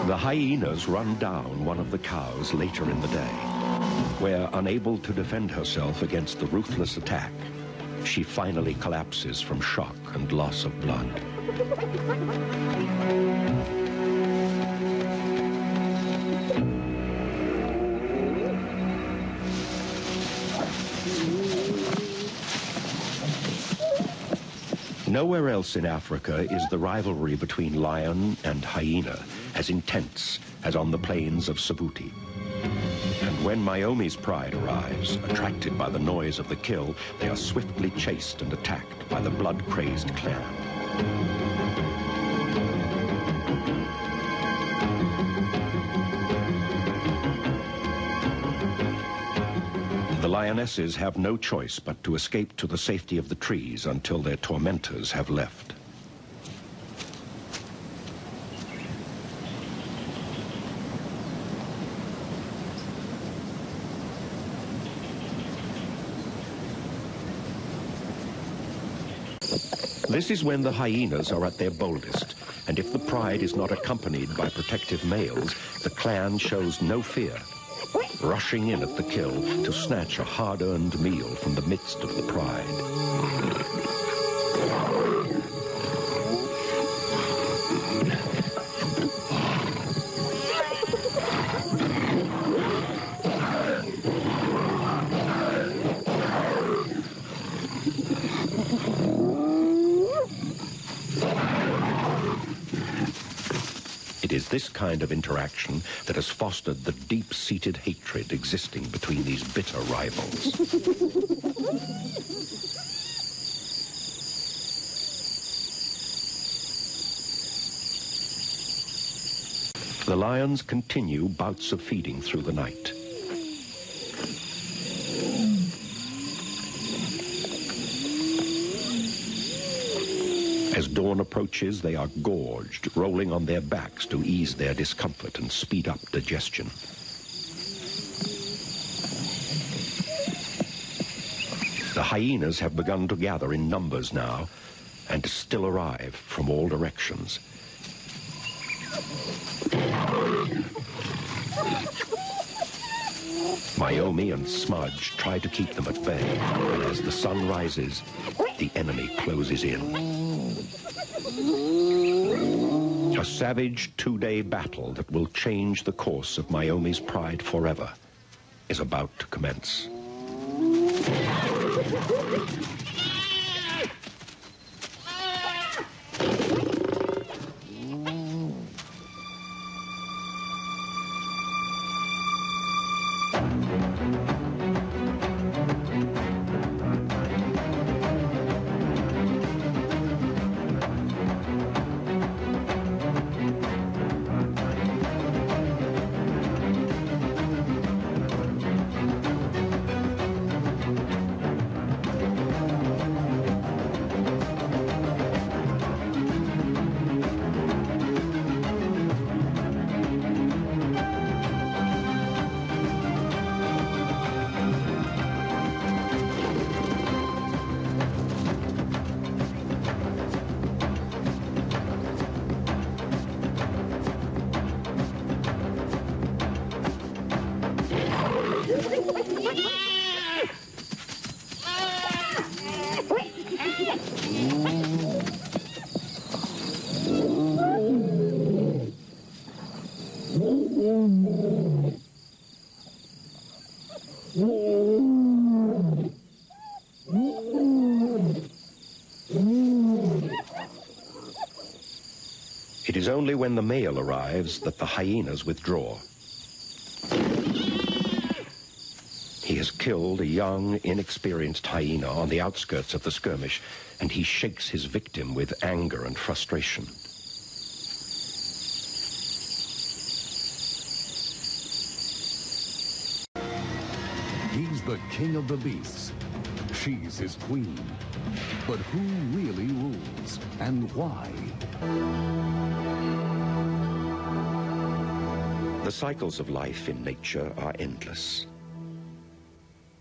The hyenas run down one of the cows later in the day, where, unable to defend herself against the ruthless attack, she finally collapses from shock and loss of blood. Nowhere else in Africa is the rivalry between lion and hyena as intense as on the plains of Sabuti. And when Myomi's pride arrives, attracted by the noise of the kill, they are swiftly chased and attacked by the blood-crazed clan. The lionesses have no choice but to escape to the safety of the trees until their tormentors have left. This is when the hyenas are at their boldest, and if the pride is not accompanied by protective males, the clan shows no fear, rushing in at the kill to snatch a hard-earned meal from the midst of the pride. It is this kind of interaction that has fostered the deep-seated hatred existing between these bitter rivals. The lions continue bouts of feeding through the night. As dawn approaches, they are gorged, rolling on their backs to ease their discomfort and speed up digestion. The hyenas have begun to gather in numbers now, and still arrive from all directions. Myomi and Smudge try to keep them at bay, but as the sun rises, the enemy closes in. A savage two-day battle that will change the course of Myomi's pride forever is about to commence. It is only when the male arrives that the hyenas withdraw. He has killed a young, inexperienced hyena on the outskirts of the skirmish, and he shakes his victim with anger and frustration. He's the king of the beasts. She's his queen. But who really rules, and why? The cycles of life in nature are endless.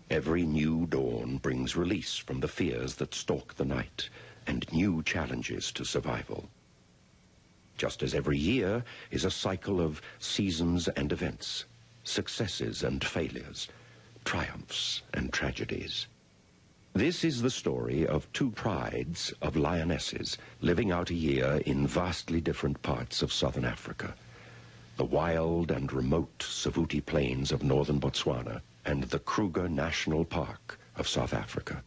Every new dawn brings release from the fears that stalk the night and new challenges to survival. just as every year is a cycle of seasons and events, successes and failures, triumphs and tragedies. This is the story of two prides of lionesses living out a year in vastly different parts of southern Africa. The wild and remote Savuti Plains of northern Botswana and the Kruger National Park of South Africa.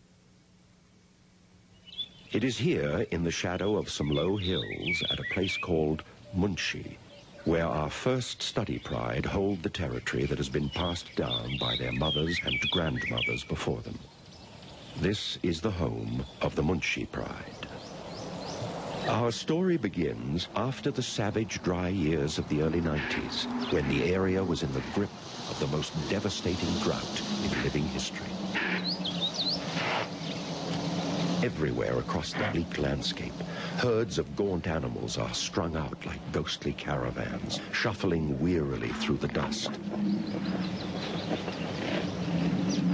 It is here, in the shadow of some low hills at a place called Munshi, where our first study pride hold the territory that has been passed down by their mothers and grandmothers before them. This is the home of the Munshi pride. Our story begins after the savage, dry years of the early 90s, when the area was in the grip of the most devastating drought in living history. Everywhere across the bleak landscape, herds of gaunt animals are strung out like ghostly caravans, shuffling wearily through the dust.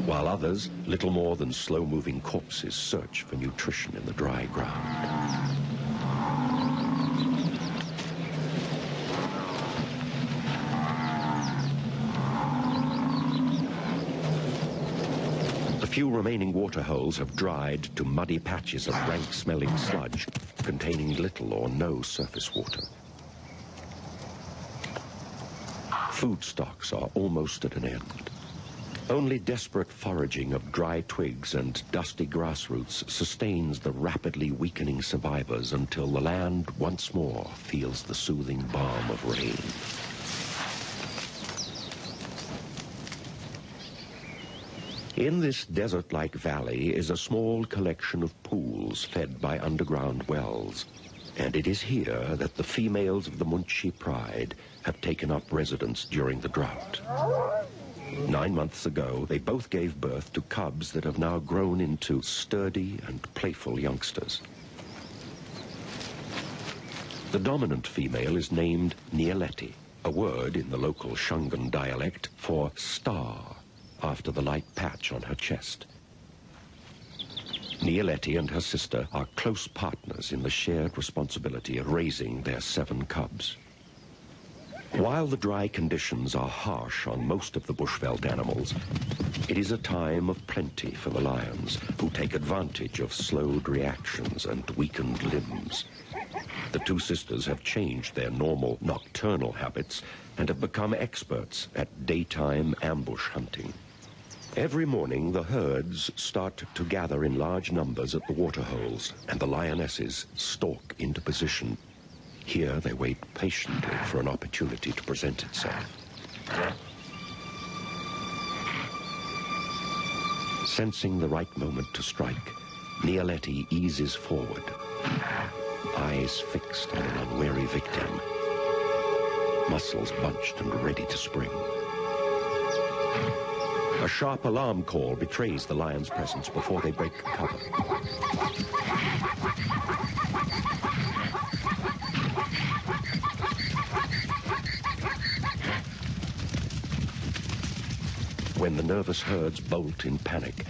While others, little more than slow-moving corpses, search for nutrition in the dry ground. The few remaining water holes have dried to muddy patches of rank-smelling sludge containing little or no surface water. Food stocks are almost at an end. Only desperate foraging of dry twigs and dusty grass roots sustains the rapidly weakening survivors until the land once more feels the soothing balm of rain. In this desert-like valley is a small collection of pools fed by underground wells, and it is here that the females of the Munshi pride have taken up residence during the drought. 9 months ago, they both gave birth to cubs that have now grown into sturdy and playful youngsters. The dominant female is named Nieleti, a word in the local Shungan dialect for star, after the light patch on her chest. Nieleti and her sister are close partners in the shared responsibility of raising their 7 cubs. While the dry conditions are harsh on most of the bushveld animals, it is a time of plenty for the lions, who take advantage of slowed reactions and weakened limbs. The two sisters have changed their normal nocturnal habits and have become experts at daytime ambush hunting. Every morning, the herds start to gather in large numbers at the waterholes, and the lionesses stalk into position. Here, they wait patiently for an opportunity to present itself. Sensing the right moment to strike, Nieleti eases forward, eyes fixed on an unwary victim, muscles bunched and ready to spring. A sharp alarm call betrays the lion's presence before they break cover. When the nervous herds bolt in panic,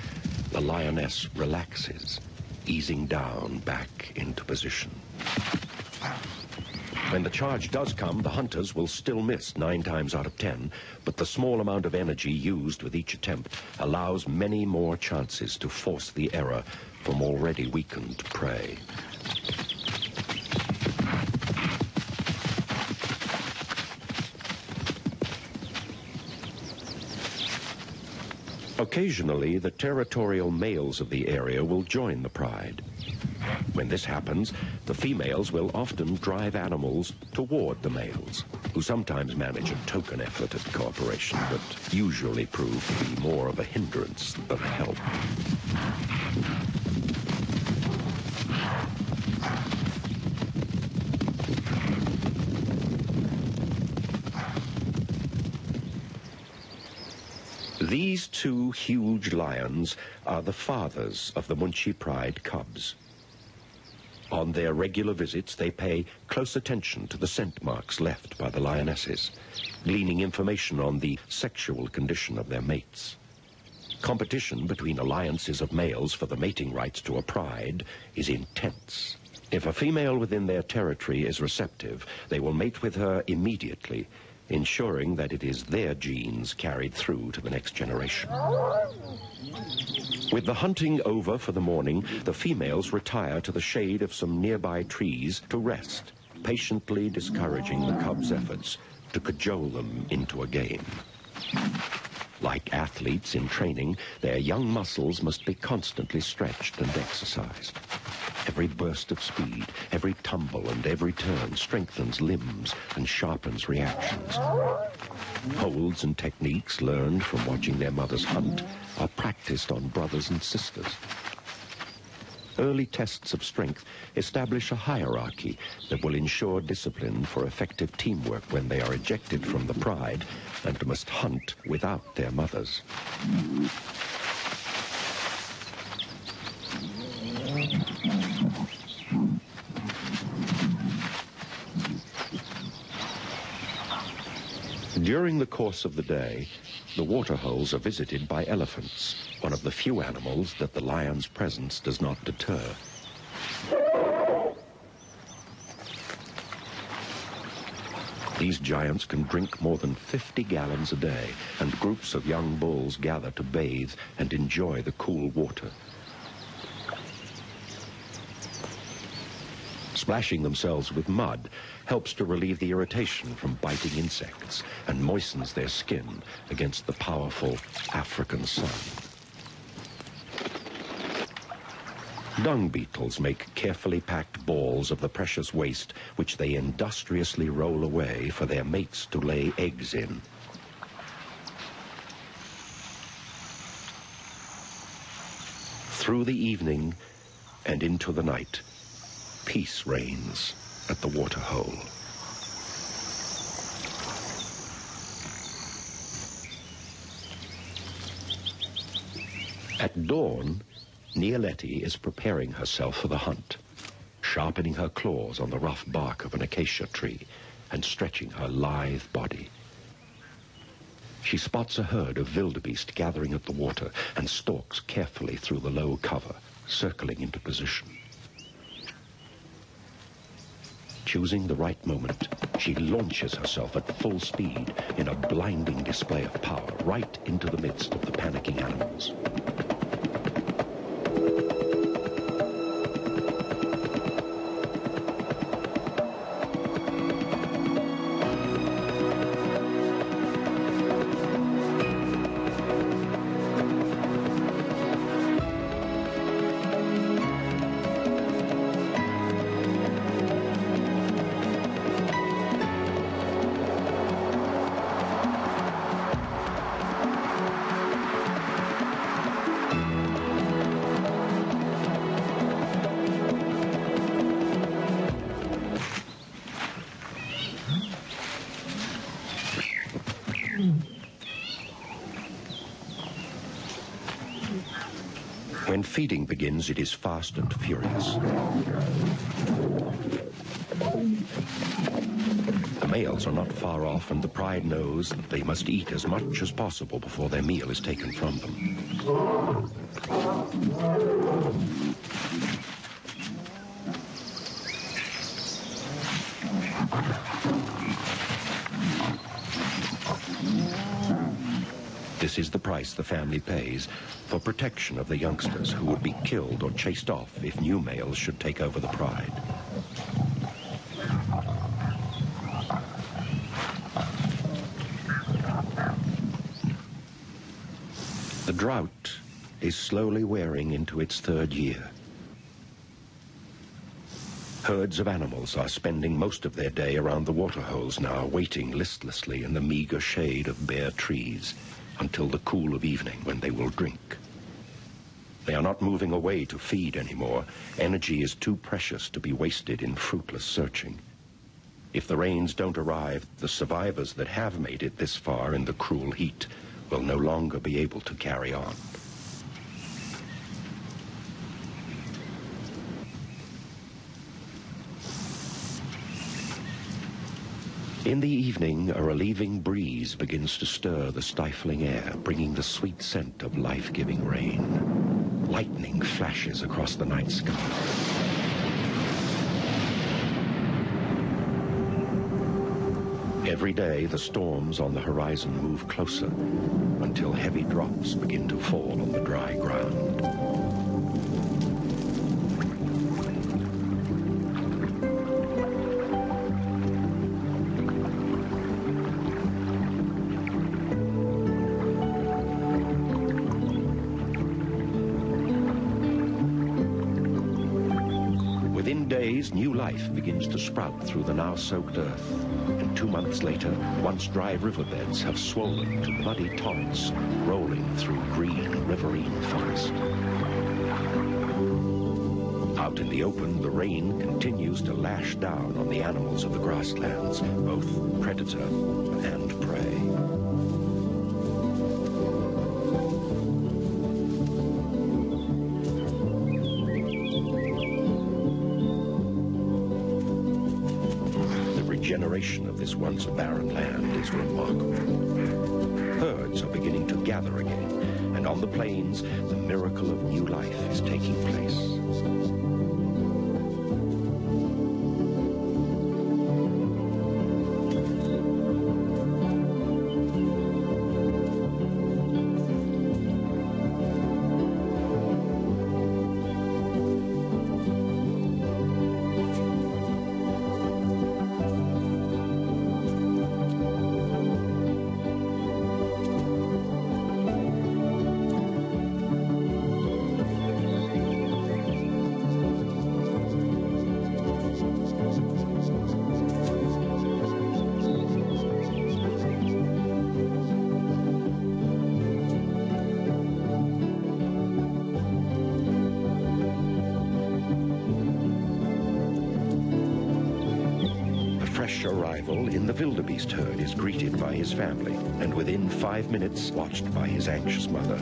the lioness relaxes, easing down back into position. When the charge does come, the hunters will still miss 9 times out of 10, but the small amount of energy used with each attempt allows many more chances to force the error from already weakened prey. Occasionally, the territorial males of the area will join the pride. When this happens, the females will often drive animals toward the males, who sometimes manage a token effort at cooperation, but usually prove to be more of a hindrance than a help. These 2 huge lions are the fathers of the Munshi pride cubs. On their regular visits, they pay close attention to the scent marks left by the lionesses, gleaning information on the sexual condition of their mates. Competition between alliances of males for the mating rights to a pride is intense. If a female within their territory is receptive, they will mate with her immediately, ensuring that it is their genes carried through to the next generation. With the hunting over for the morning, the females retire to the shade of some nearby trees to rest, patiently discouraging the cubs' efforts to cajole them into a game. Like athletes in training, their young muscles must be constantly stretched and exercised. Every burst of speed, every tumble and every turn strengthens limbs and sharpens reactions. Holds and techniques learned from watching their mothers hunt are practiced on brothers and sisters. Early tests of strength establish a hierarchy that will ensure discipline for effective teamwork when they are ejected from the pride and must hunt without their mothers. During the course of the day, the waterholes are visited by elephants, one of the few animals that the lion's presence does not deter. These giants can drink more than 50 gallons a day, and groups of young bulls gather to bathe and enjoy the cool water. Splashing themselves with mud helps to relieve the irritation from biting insects and moistens their skin against the powerful African sun. Dung beetles make carefully packed balls of the precious waste which they industriously roll away for their mates to lay eggs in. Through the evening and into the night, peace reigns at the waterhole. At dawn, Nialetti is preparing herself for the hunt, sharpening her claws on the rough bark of an acacia tree and stretching her lithe body. She spots a herd of wildebeest gathering at the water and stalks carefully through the low cover, circling into position. Choosing the right moment, she launches herself at full speed in a blinding display of power right into the midst of the panicking animals. When feeding begins, it is fast and furious. The males are not far off, and the pride knows that they must eat as much as possible before their meal is taken from them. This is the price the family pays for protection of the youngsters who would be killed or chased off if new males should take over the pride. The drought is slowly wearing into its third year. Herds of animals are spending most of their day around the waterholes now, waiting listlessly in the meager shade of bare trees until the cool of evening when they will drink. They are not moving away to feed anymore. Energy is too precious to be wasted in fruitless searching. If the rains don't arrive, the survivors that have made it this far in the cruel heat will no longer be able to carry on. In the evening, a relieving breeze begins to stir the stifling air, bringing the sweet scent of life-giving rain. Lightning flashes across the night sky. Every day, the storms on the horizon move closer until heavy drops begin to fall on the dry ground. Within days, new life begins to sprout through the now-soaked earth. And 2 months later, once dry riverbeds have swollen to muddy torrents, rolling through green riverine forest. Out in the open, the rain continues to lash down on the animals of the grasslands, both predator and prey. The regeneration of this once barren land is remarkable. Herds are beginning to gather again, and on the plains, the miracle of new life is taking place. Arrival in the wildebeest herd is greeted by his family, and within 5 minutes, watched by his anxious mother,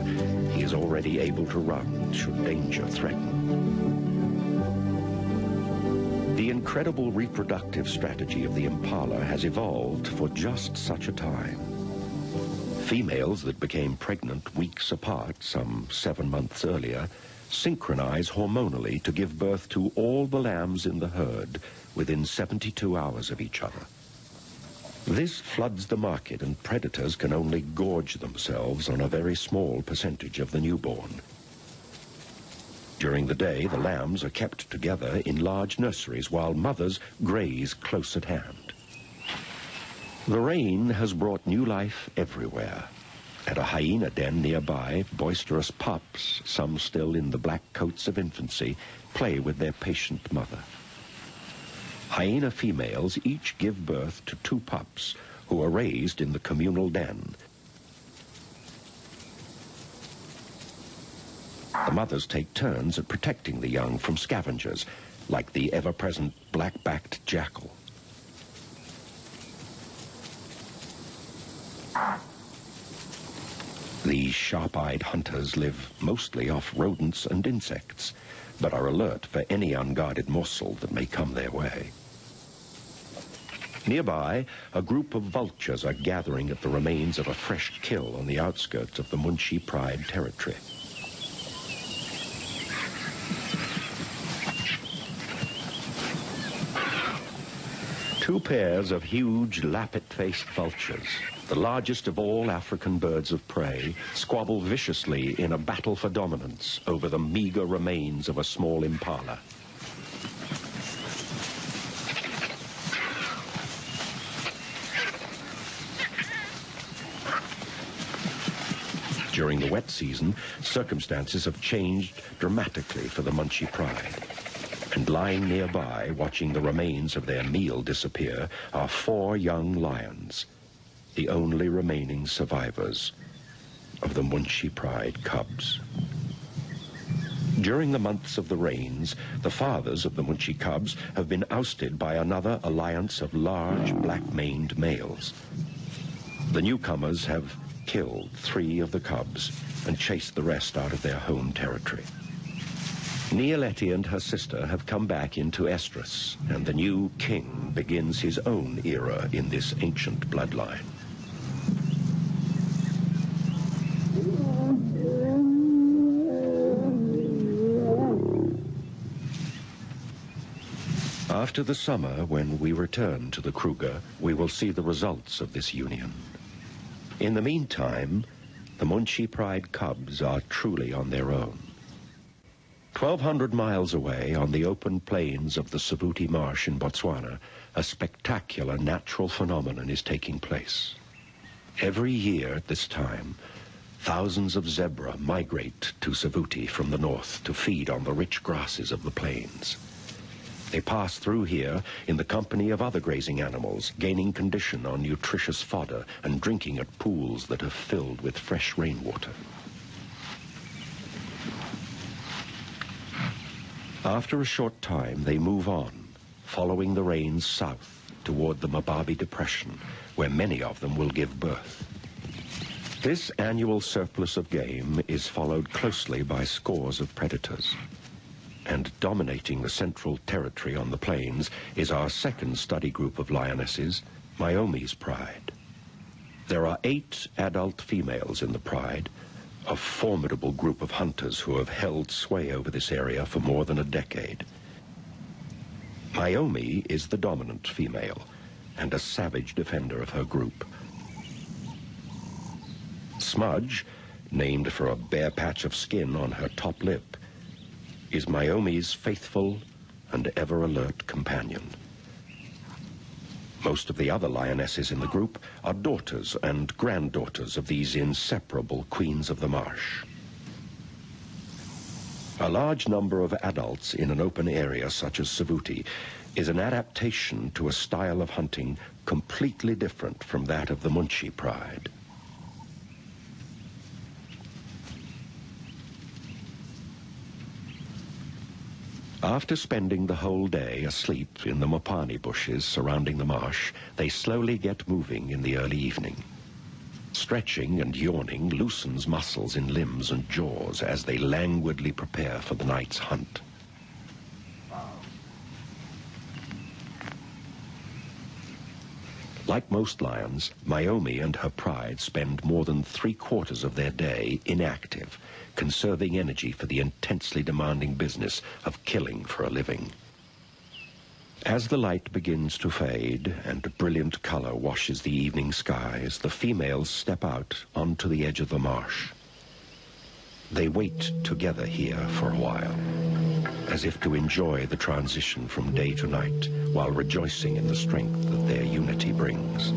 he is already able to run should danger threaten. The incredible reproductive strategy of the impala has evolved for just such a time. Females that became pregnant weeks apart, some 7 months earlier, synchronize hormonally to give birth to all the lambs in the herd within 72 hours of each other. This floods the market, and predators can only gorge themselves on a very small percentage of the newborn. During the day, the lambs are kept together in large nurseries while mothers graze close at hand. The rain has brought new life everywhere. At a hyena den nearby, boisterous pups, some still in the black coats of infancy, play with their patient mother. Hyena females each give birth to 2 pups who are raised in the communal den. The mothers take turns at protecting the young from scavengers, like the ever-present black-backed jackal. These sharp-eyed hunters live mostly off rodents and insects, but are alert for any unguarded morsel that may come their way. Nearby, a group of vultures are gathering at the remains of a fresh kill on the outskirts of the Munshi Pride territory. Two pairs of huge lappet-faced vultures, the largest of all African birds of prey, squabble viciously in a battle for dominance over the meager remains of a small impala. During the wet season, circumstances have changed dramatically for the Munshi Pride. And lying nearby, watching the remains of their meal disappear, are 4 young lions, the only remaining survivors of the Munshi Pride cubs. During the months of the rains, the fathers of the Munshi cubs have been ousted by another alliance of large black-maned males. The newcomers have killed 3 of the cubs and chased the rest out of their home territory. Nialeti and her sister have come back into estrus, and the new king begins his own era in this ancient bloodline. After the summer, when we return to the Kruger, we will see the results of this union. In the meantime, the Munshi Pride cubs are truly on their own. 1,200 miles away, on the open plains of the Savuti Marsh in Botswana, a spectacular natural phenomenon is taking place. Every year at this time, thousands of zebra migrate to Savuti from the north to feed on the rich grasses of the plains. They pass through here in the company of other grazing animals, gaining condition on nutritious fodder and drinking at pools that are filled with fresh rainwater. After a short time, they move on, following the rains south toward the Mababi Depression, where many of them will give birth. This annual surplus of game is followed closely by scores of predators. And dominating the central territory on the plains is our second study group of lionesses, Myomi's Pride. There are 8 adult females in the Pride, a formidable group of hunters who have held sway over this area for more than a decade. Myomi is the dominant female and a savage defender of her group. Smudge, named for a bare patch of skin on her top lip, is Myomi's faithful and ever-alert companion. Most of the other lionesses in the group are daughters and granddaughters of these inseparable queens of the marsh. A large number of adults in an open area such as Savuti is an adaptation to a style of hunting completely different from that of the Munshi Pride. After spending the whole day asleep in the mopani bushes surrounding the marsh, they slowly get moving in the early evening. Stretching and yawning loosens muscles in limbs and jaws as they languidly prepare for the night's hunt. Like most lions, Myomi and her pride spend more than 3/4 of their day inactive, conserving energy for the intensely demanding business of killing for a living. As the light begins to fade and brilliant color washes the evening skies, the females step out onto the edge of the marsh. They wait together here for a while, as if to enjoy the transition from day to night, while rejoicing in the strength that their unity brings.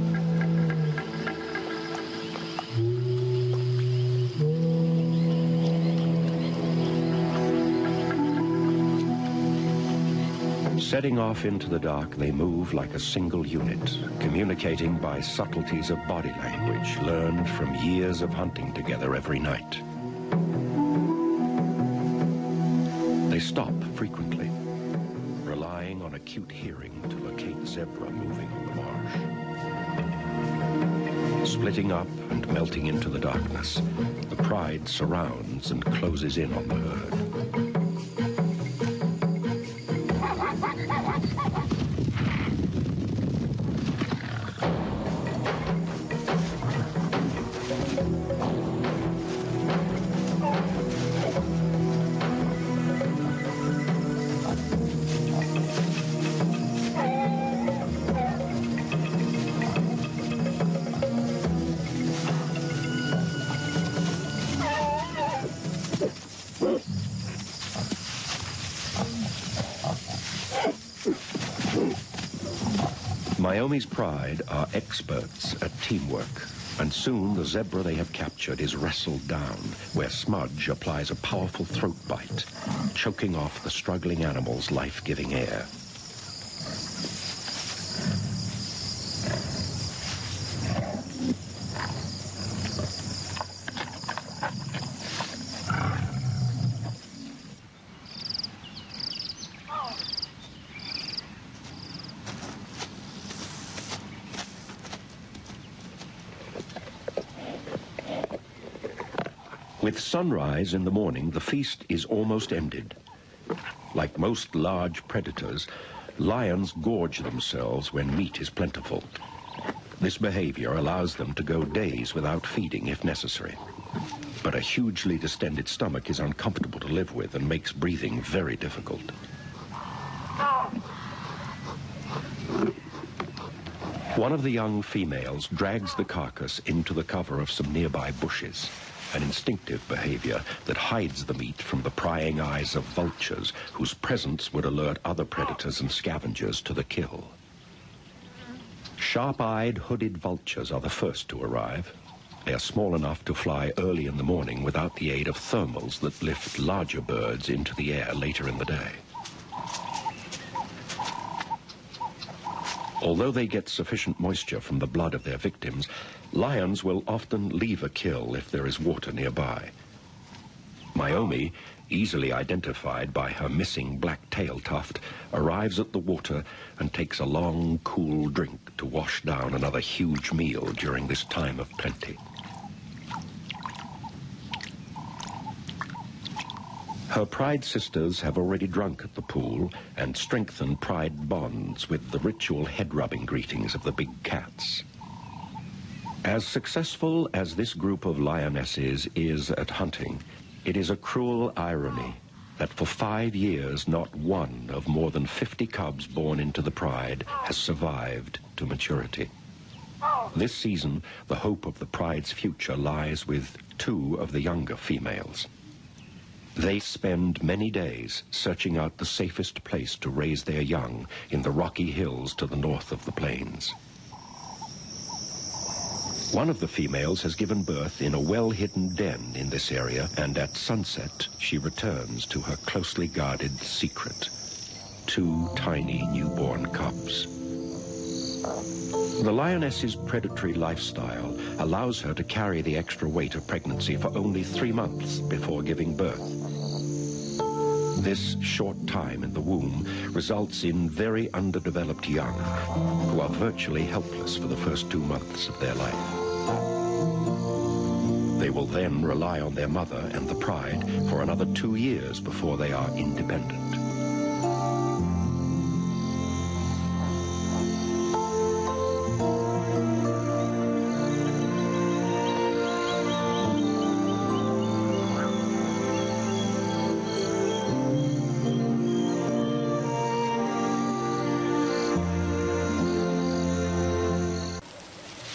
Setting off into the dark, they move like a single unit, communicating by subtleties of body language learned from years of hunting together every night. They stop frequently, relying on acute hearing to locate zebra moving on the marsh. Splitting up and melting into the darkness, the pride surrounds and closes in on the herd. Myomi's Pride are experts at teamwork, and soon the zebra they have captured is wrestled down, where Smudge applies a powerful throat bite, choking off the struggling animal's life-giving air. With sunrise in the morning, the feast is almost ended. Like most large predators, lions gorge themselves when meat is plentiful. This behavior allows them to go days without feeding if necessary. But a hugely distended stomach is uncomfortable to live with and makes breathing very difficult. One of the young females drags the carcass into the cover of some nearby bushes, an instinctive behavior that hides the meat from the prying eyes of vultures whose presence would alert other predators and scavengers to the kill. Sharp-eyed, hooded vultures are the first to arrive. They are small enough to fly early in the morning without the aid of thermals that lift larger birds into the air later in the day. Although they get sufficient moisture from the blood of their victims, lions will often leave a kill if there is water nearby. Naomi, easily identified by her missing black tail tuft, arrives at the water and takes a long, cool drink to wash down another huge meal during this time of plenty. Her pride sisters have already drunk at the pool and strengthened pride bonds with the ritual head-rubbing greetings of the big cats. As successful as this group of lionesses is at hunting, it is a cruel irony that for 5 years not one of more than 50 cubs born into the pride has survived to maturity. This season, the hope of the pride's future lies with 2 of the younger females. They spend many days searching out the safest place to raise their young in the rocky hills to the north of the plains. One of the females has given birth in a well-hidden den in this area, and at sunset she returns to her closely guarded secret: 2 tiny newborn cubs. The lioness's predatory lifestyle allows her to carry the extra weight of pregnancy for only 3 months before giving birth. This short time in the womb results in very underdeveloped young who are virtually helpless for the first 2 months of their life. They will then rely on their mother and the pride for another 2 years before they are independent.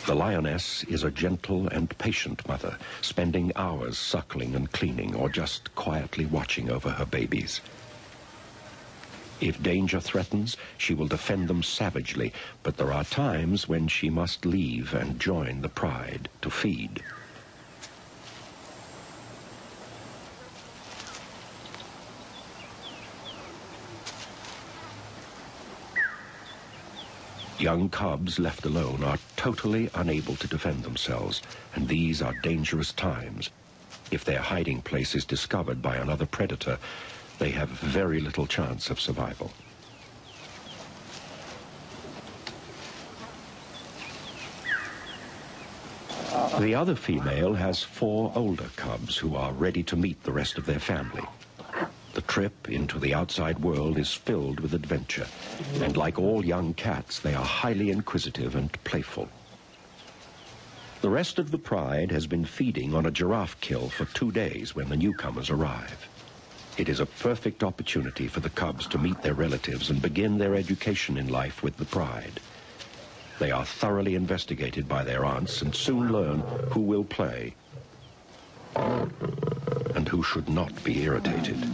The lioness is a gentle and patient mother, spending hours suckling and cleaning or just quietly watching over her babies. If danger threatens, she will defend them savagely, but there are times when she must leave and join the pride to feed. Young cubs left alone are totally unable to defend themselves, and these are dangerous times. If their hiding place is discovered by another predator, they have very little chance of survival. The other female has 4 older cubs who are ready to meet the rest of their family. The trip into the outside world is filled with adventure, and like all young cats, they are highly inquisitive and playful. The rest of the pride has been feeding on a giraffe kill for 2 days when the newcomers arrive. It is a perfect opportunity for the cubs to meet their relatives and begin their education in life with the pride. They are thoroughly investigated by their aunts and soon learn who will play and who should not be irritated.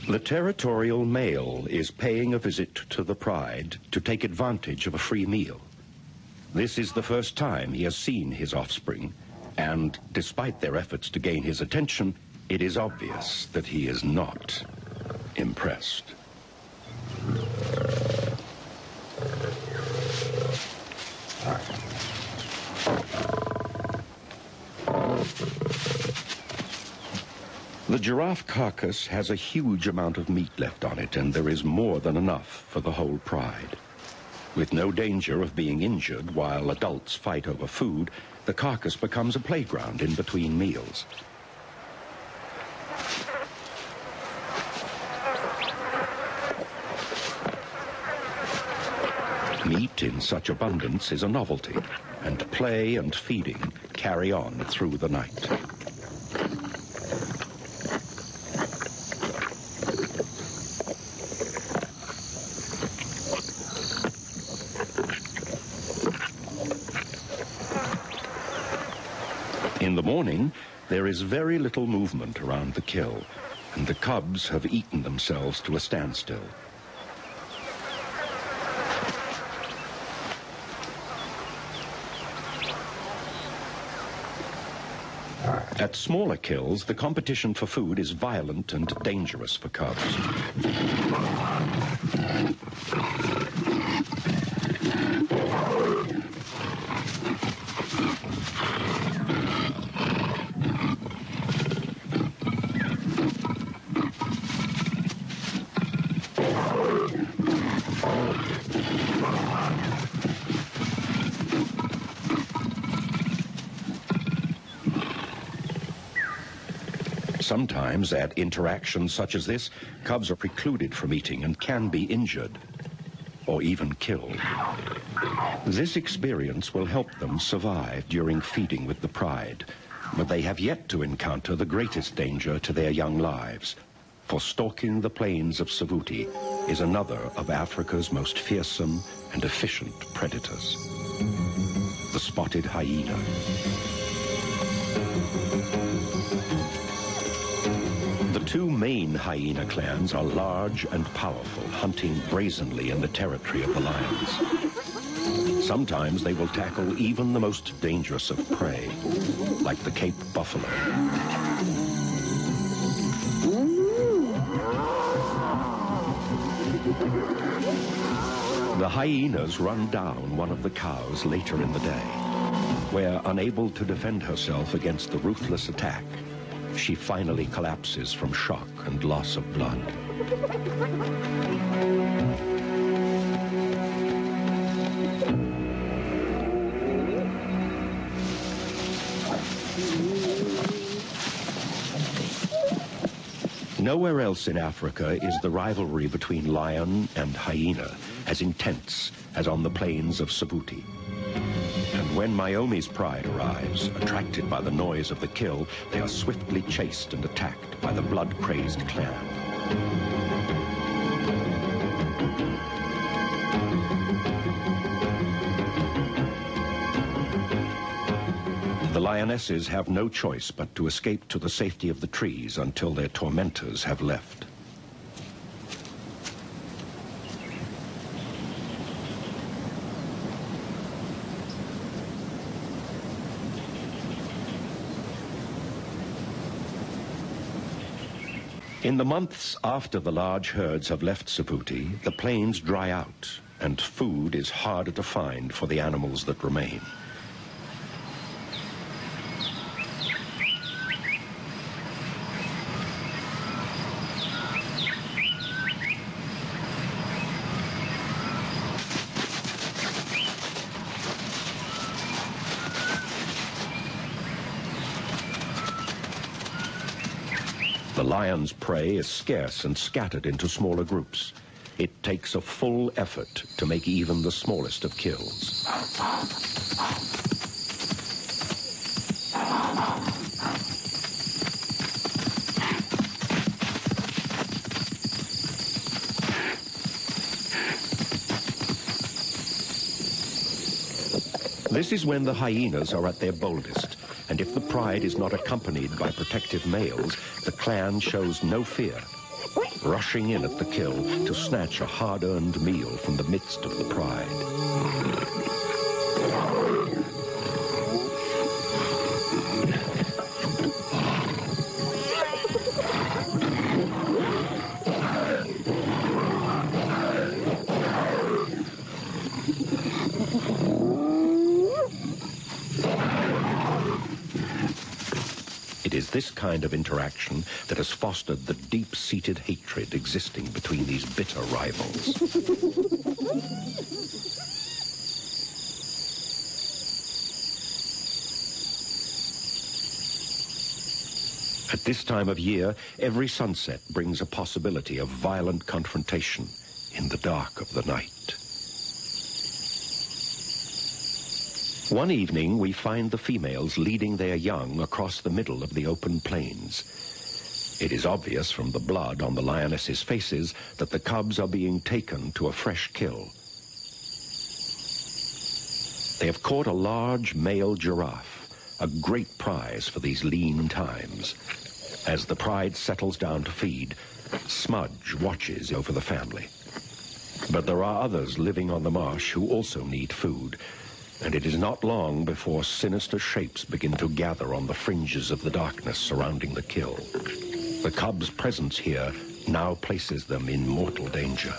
The territorial male is paying a visit to the pride to take advantage of a free meal. This is the first time he has seen his offspring, and despite their efforts to gain his attention, it is obvious that he is not impressed. The giraffe carcass has a huge amount of meat left on it, and there is more than enough for the whole pride. With no danger of being injured while adults fight over food, the carcass becomes a playground in between meals. Meat in such abundance is a novelty, and play and feeding carry on through the night. In the morning, there is very little movement around the kill, and the cubs have eaten themselves to a standstill. At smaller kills, the competition for food is violent and dangerous for cubs. Sometimes, at interactions such as this, cubs are precluded from eating and can be injured, or even killed. This experience will help them survive during feeding with the pride, but they have yet to encounter the greatest danger to their young lives, for stalking the plains of Savuti is another of Africa's most fearsome and efficient predators, the spotted hyena. The two main hyena clans are large and powerful, hunting brazenly in the territory of the lions. Sometimes they will tackle even the most dangerous of prey, like the Cape buffalo. The hyenas run down one of the cows later in the day, where, unable to defend herself against the ruthless attack, she finally collapses from shock and loss of blood. Nowhere else in Africa is the rivalry between lion and hyena as intense as on the plains of Savuti. And when Myomi's pride arrives, attracted by the noise of the kill, they are swiftly chased and attacked by the blood-crazed clan. The lionesses have no choice but to escape to the safety of the trees until their tormentors have left. In the months after the large herds have left Savuti, the plains dry out, and food is harder to find for the animals that remain. The lion's prey is scarce and scattered into smaller groups. It takes a full effort to make even the smallest of kills. This is when the hyenas are at their boldest, and if the pride is not accompanied by protective males, the clan shows no fear, rushing in at the kill to snatch a hard-earned meal from the midst of the pride. It is this kind of interaction that has fostered the deep-seated hatred existing between these bitter rivals. At this time of year, every sunset brings a possibility of violent confrontation in the dark of the night. One evening, we find the females leading their young across the middle of the open plains. It is obvious from the blood on the lionesses' faces that the cubs are being taken to a fresh kill. They have caught a large male giraffe, a great prize for these lean times. As the pride settles down to feed, Smudge watches over the family. But there are others living on the marsh who also need food, and it is not long before sinister shapes begin to gather on the fringes of the darkness surrounding the kill. The cub's presence here now places them in mortal danger.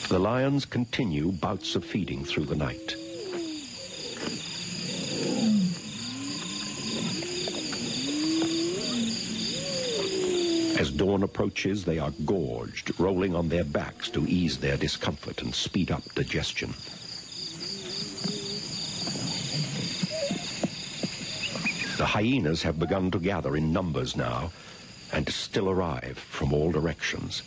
The lions continue bouts of feeding through the night. As dawn approaches, they are gorged, rolling on their backs to ease their discomfort and speed up digestion. The hyenas have begun to gather in numbers now, and still arrive from all directions.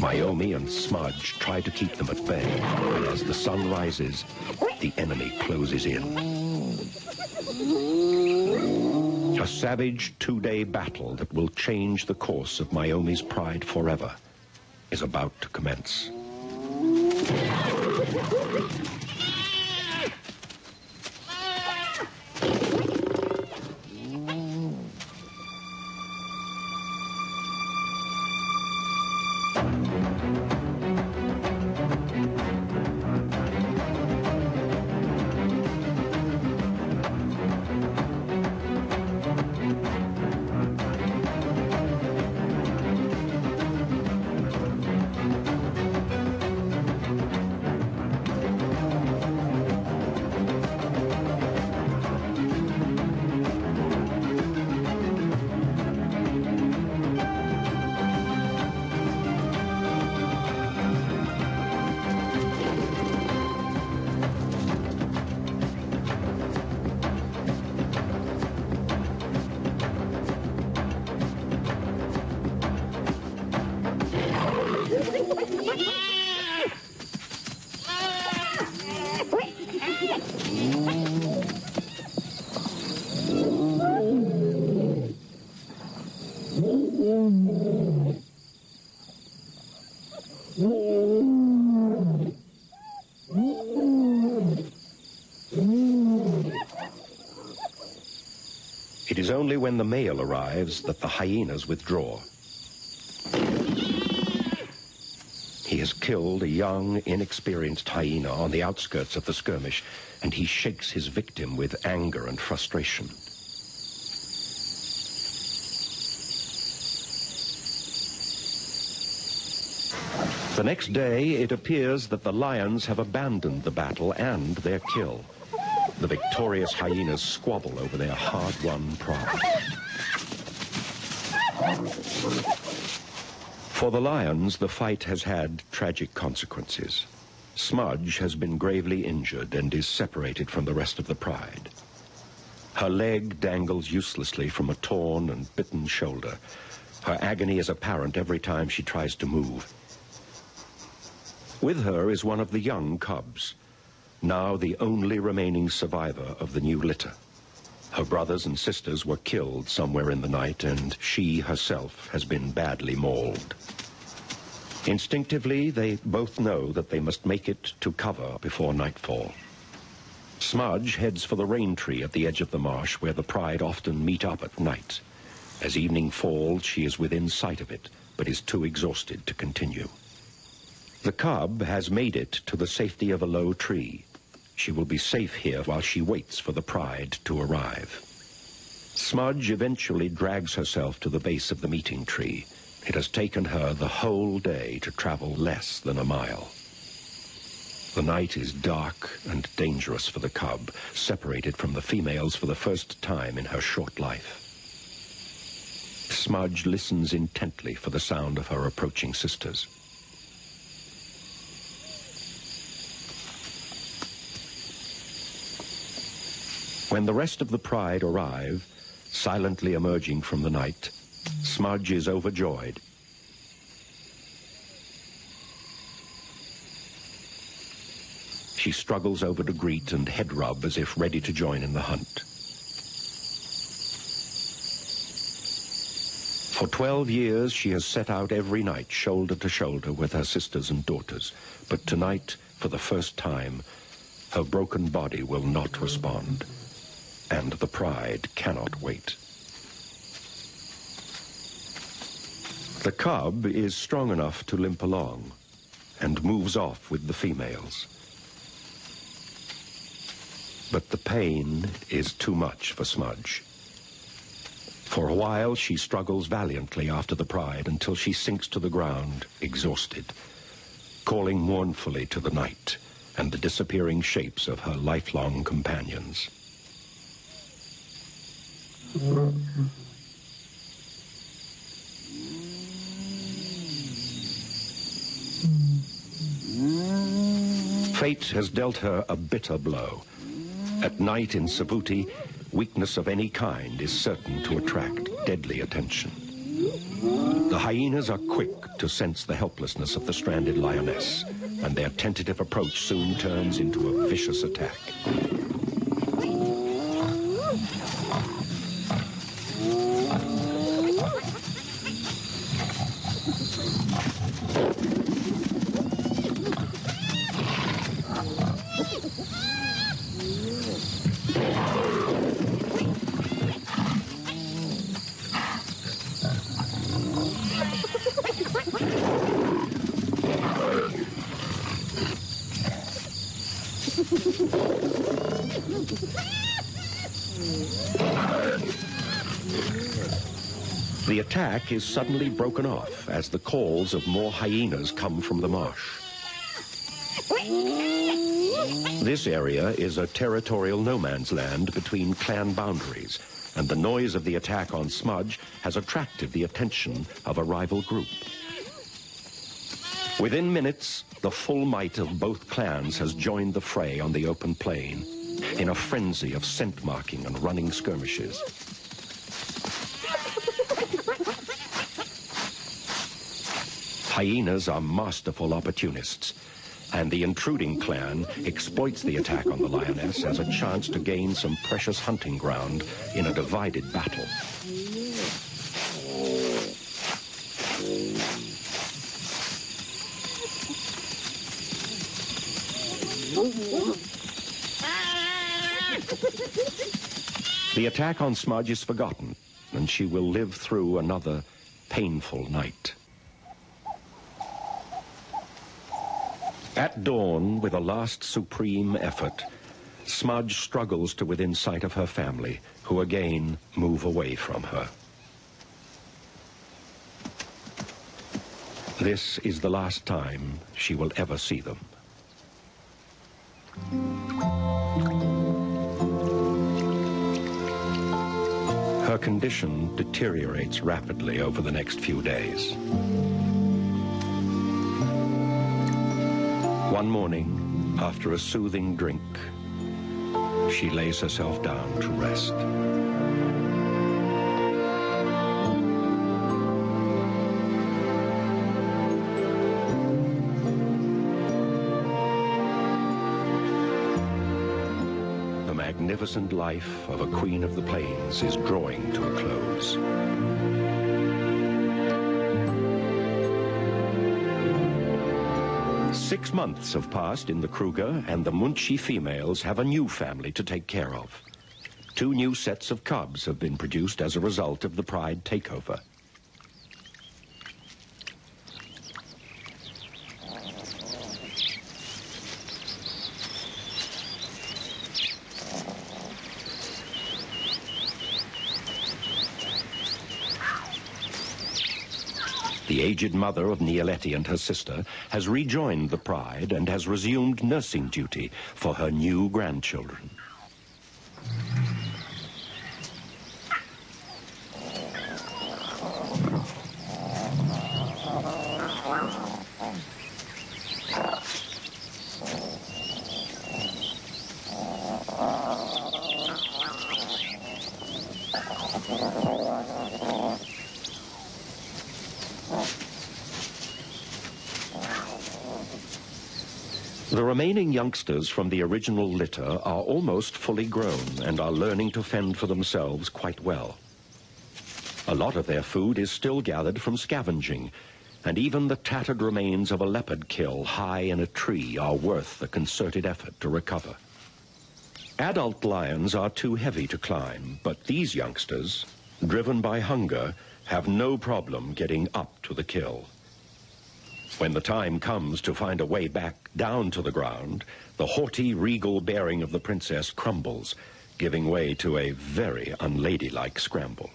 Naomi and Smudge try to keep them at bay, and as the sun rises, the enemy closes in. A savage two-day battle that will change the course of Naomi's pride forever is about to commence. It is only when the male arrives that the hyenas withdraw. He has killed a young, inexperienced hyena on the outskirts of the skirmish, and he shakes his victim with anger and frustration. The next day, it appears that the lions have abandoned the battle and their kill. The victorious hyenas squabble over their hard-won prize. For the lions, the fight has had tragic consequences. Smudge has been gravely injured and is separated from the rest of the pride. Her leg dangles uselessly from a torn and bitten shoulder. Her agony is apparent every time she tries to move. With her is one of the young cubs, now the only remaining survivor of the new litter. Her brothers and sisters were killed somewhere in the night, and she herself has been badly mauled. Instinctively, they both know that they must make it to cover before nightfall. Smudge heads for the rain tree at the edge of the marsh, where the pride often meet up at night. As evening falls, she is within sight of it, but is too exhausted to continue. The cub has made it to the safety of a low tree. She will be safe here while she waits for the pride to arrive. Smudge eventually drags herself to the base of the meeting tree. It has taken her the whole day to travel less than a mile. The night is dark and dangerous for the cub, separated from the females for the first time in her short life. Smudge listens intently for the sound of her approaching sisters. When the rest of the pride arrive, silently emerging from the night, Smudge is overjoyed. She struggles over to greet and head rub as if ready to join in the hunt. For 12 years, she has set out every night, shoulder to shoulder with her sisters and daughters. But tonight, for the first time, her broken body will not respond, and the pride cannot wait. The cub is strong enough to limp along and moves off with the females. But the pain is too much for Smudge. For a while, she struggles valiantly after the pride until she sinks to the ground, exhausted, calling mournfully to the night and the disappearing shapes of her lifelong companions. Fate has dealt her a bitter blow. At night in Savuti, weakness of any kind is certain to attract deadly attention. The hyenas are quick to sense the helplessness of the stranded lioness, and their tentative approach soon turns into a vicious attack. The attack is suddenly broken off as the calls of more hyenas come from the marsh. This area is a territorial no man's land between clan boundaries, and the noise of the attack on Smudge has attracted the attention of a rival group. Within minutes, the full might of both clans has joined the fray on the open plain in a frenzy of scent marking and running skirmishes. Hyenas are masterful opportunists, and the intruding clan exploits the attack on the lioness as a chance to gain some precious hunting ground in a divided battle. The attack on Smudge is forgotten, and she will live through another painful night. At dawn, with a last supreme effort, Smudge struggles to within sight of her family, who again move away from her. This is the last time she will ever see them. Her condition deteriorates rapidly over the next few days. One morning, after a soothing drink, she lays herself down to rest. The magnificent life of a queen of the plains is drawing to a close. 6 months have passed in the Kruger, and the Munchi females have a new family to take care of. 2 new sets of cubs have been produced as a result of the pride takeover. The aged mother of Nialeti and her sister has rejoined the pride and has resumed nursing duty for her new grandchildren. The remaining youngsters from the original litter are almost fully grown and are learning to fend for themselves quite well. A lot of their food is still gathered from scavenging, and even the tattered remains of a leopard kill high in a tree are worth the concerted effort to recover. Adult lions are too heavy to climb, but these youngsters, driven by hunger, have no problem getting up to the kill. When the time comes to find a way back down to the ground, the haughty, regal bearing of the princess crumbles, giving way to a very unladylike scramble.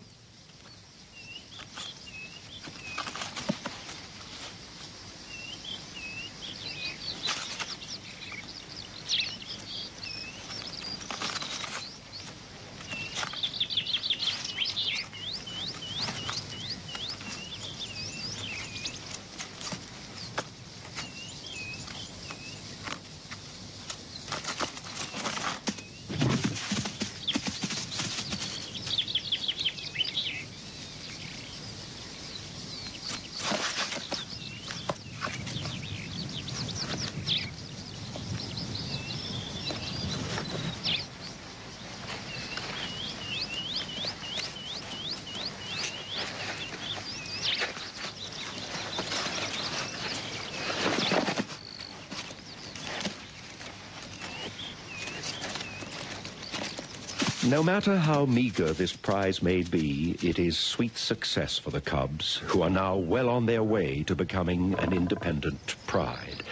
No matter how meager this prize may be, it is sweet success for the cubs, who are now well on their way to becoming an independent pride.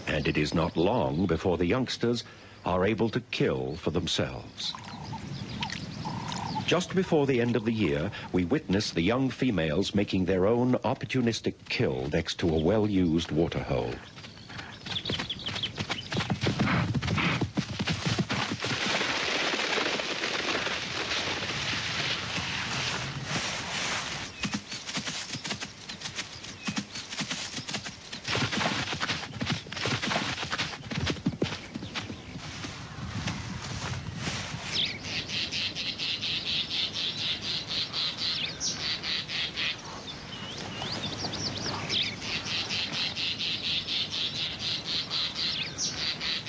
And it is not long before the youngsters are able to kill for themselves. Just before the end of the year, we witness the young females making their own opportunistic kill next to a well-used waterhole.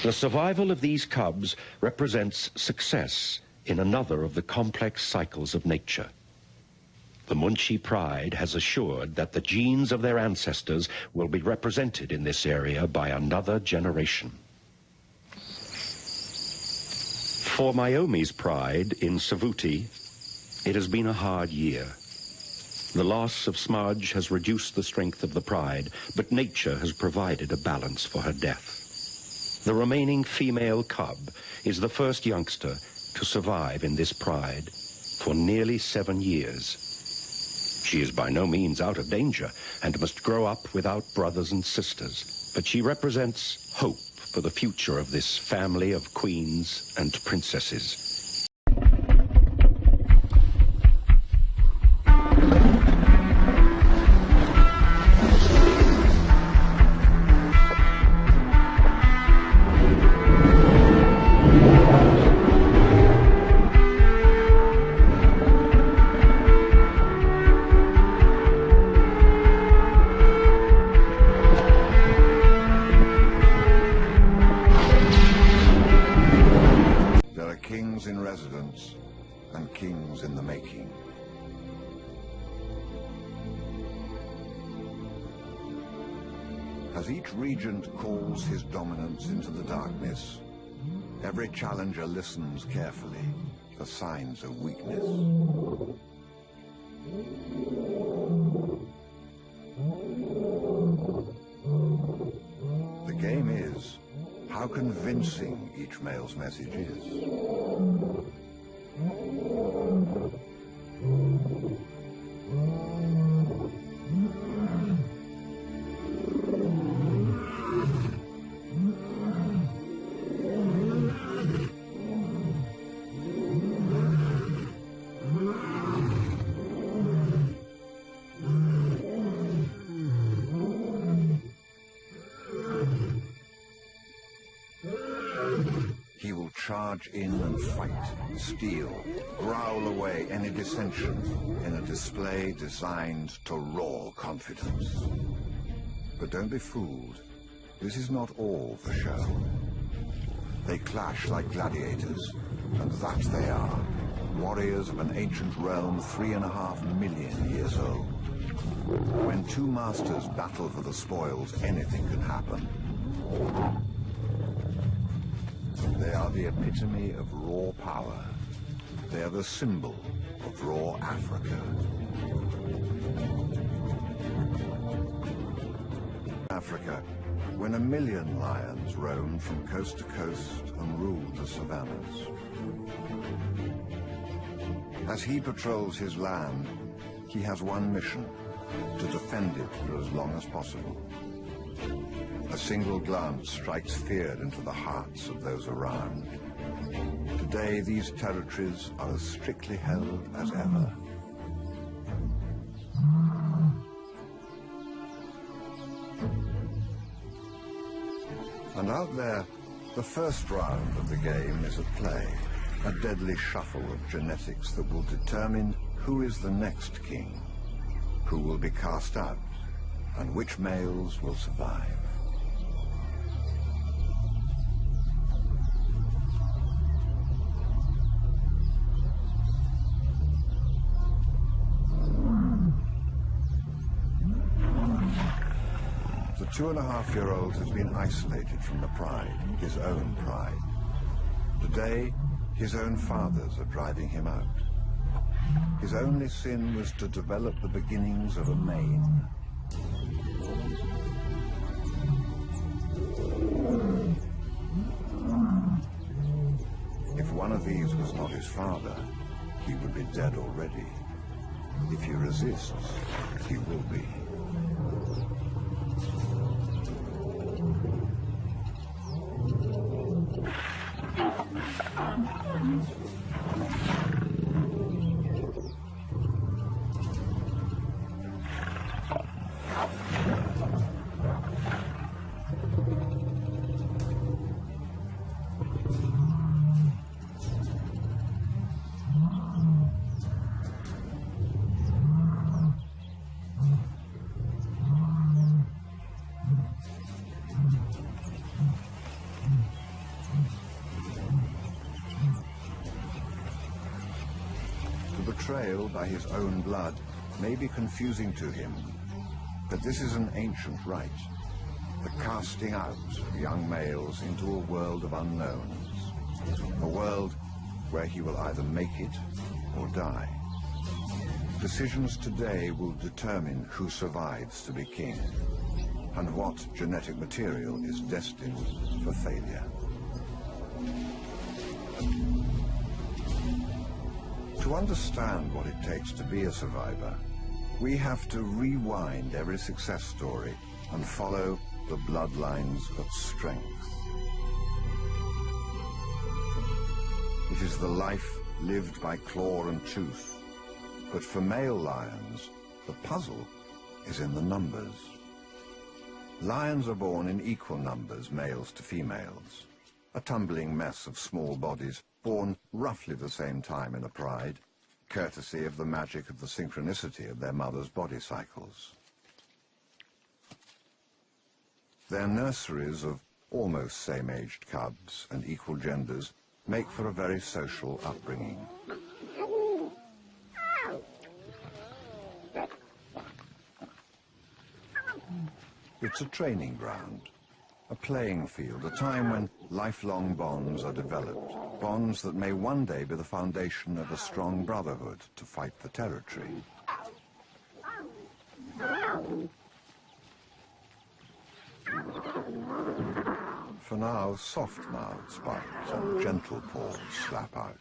The survival of these cubs represents success in another of the complex cycles of nature. The Munshi pride has assured that the genes of their ancestors will be represented in this area by another generation. For Myomi's pride in Savuti, it has been a hard year. The loss of Smudge has reduced the strength of the pride, but nature has provided a balance for her death. The remaining female cub is the first youngster to survive in this pride for nearly 7 years. She is by no means out of danger and must grow up without brothers and sisters, but she represents hope for the future of this family of queens and princesses. Kings in residence and kings in the making. As each regent calls his dominance into the darkness, every challenger listens carefully for signs of weakness. The game is how convincing each male's message is. He will charge in and fight, steal, growl away any dissension in a display designed to roar confidence. But don't be fooled. This is not all for show. They clash like gladiators, and that they are. warriors of an ancient realm 3.5 million years old. When two masters battle for the spoils, anything can happen. They are the epitome of raw power. They are the symbol of raw Africa. Africa, when 1 million lions roamed from coast to coast and ruled the savannas. As he patrols his land, he has one mission: to defend it for as long as possible. A single glance strikes fear into the hearts of those around. Today, these territories are as strictly held as ever. And out there, the first round of the game is at play, a deadly shuffle of genetics that will determine who is the next king, who will be cast out, and which males will survive. The 2.5-year-old has been isolated from the pride, his own pride. Today, his own fathers are driving him out. His only sin was to develop the beginnings of a mane. If one of these was not his father, he would be dead already. If he resists, he will be. Betrayal by his own blood may be confusing to him, but this is an ancient rite, the casting out of young males into a world of unknowns, a world where he will either make it or die. Decisions today will determine who survives to be king, and what genetic material is destined for failure. To understand what it takes to be a survivor, we have to rewind every success story and follow the bloodlines of strength. It is the life lived by claw and tooth. But for male lions, the puzzle is in the numbers. Lions are born in equal numbers, males to females. A tumbling mess of small bodies, born roughly the same time in a pride, courtesy of the magic of the synchronicity of their mothers' body cycles. Their nurseries of almost same-aged cubs and equal genders make for a very social upbringing. It's a training ground, a playing field, a time when lifelong bonds are developed, bonds that may one day be the foundation of a strong brotherhood to fight for territory. For now, soft mouths bite and gentle paws slap out.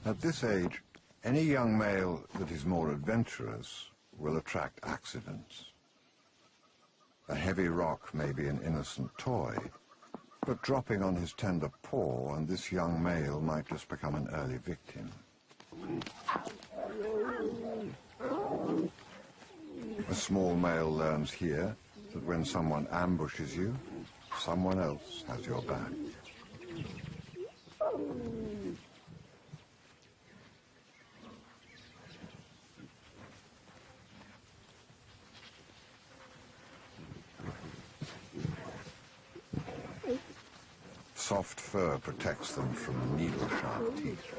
At this age, any young male that is more adventurous will attract accidents. A heavy rock may be an innocent toy, but dropping on his tender paw and this young male might just become an early victim. A small male learns here that when someone ambushes you, someone else has your back. soft fur protects them from needle-sharp teeth.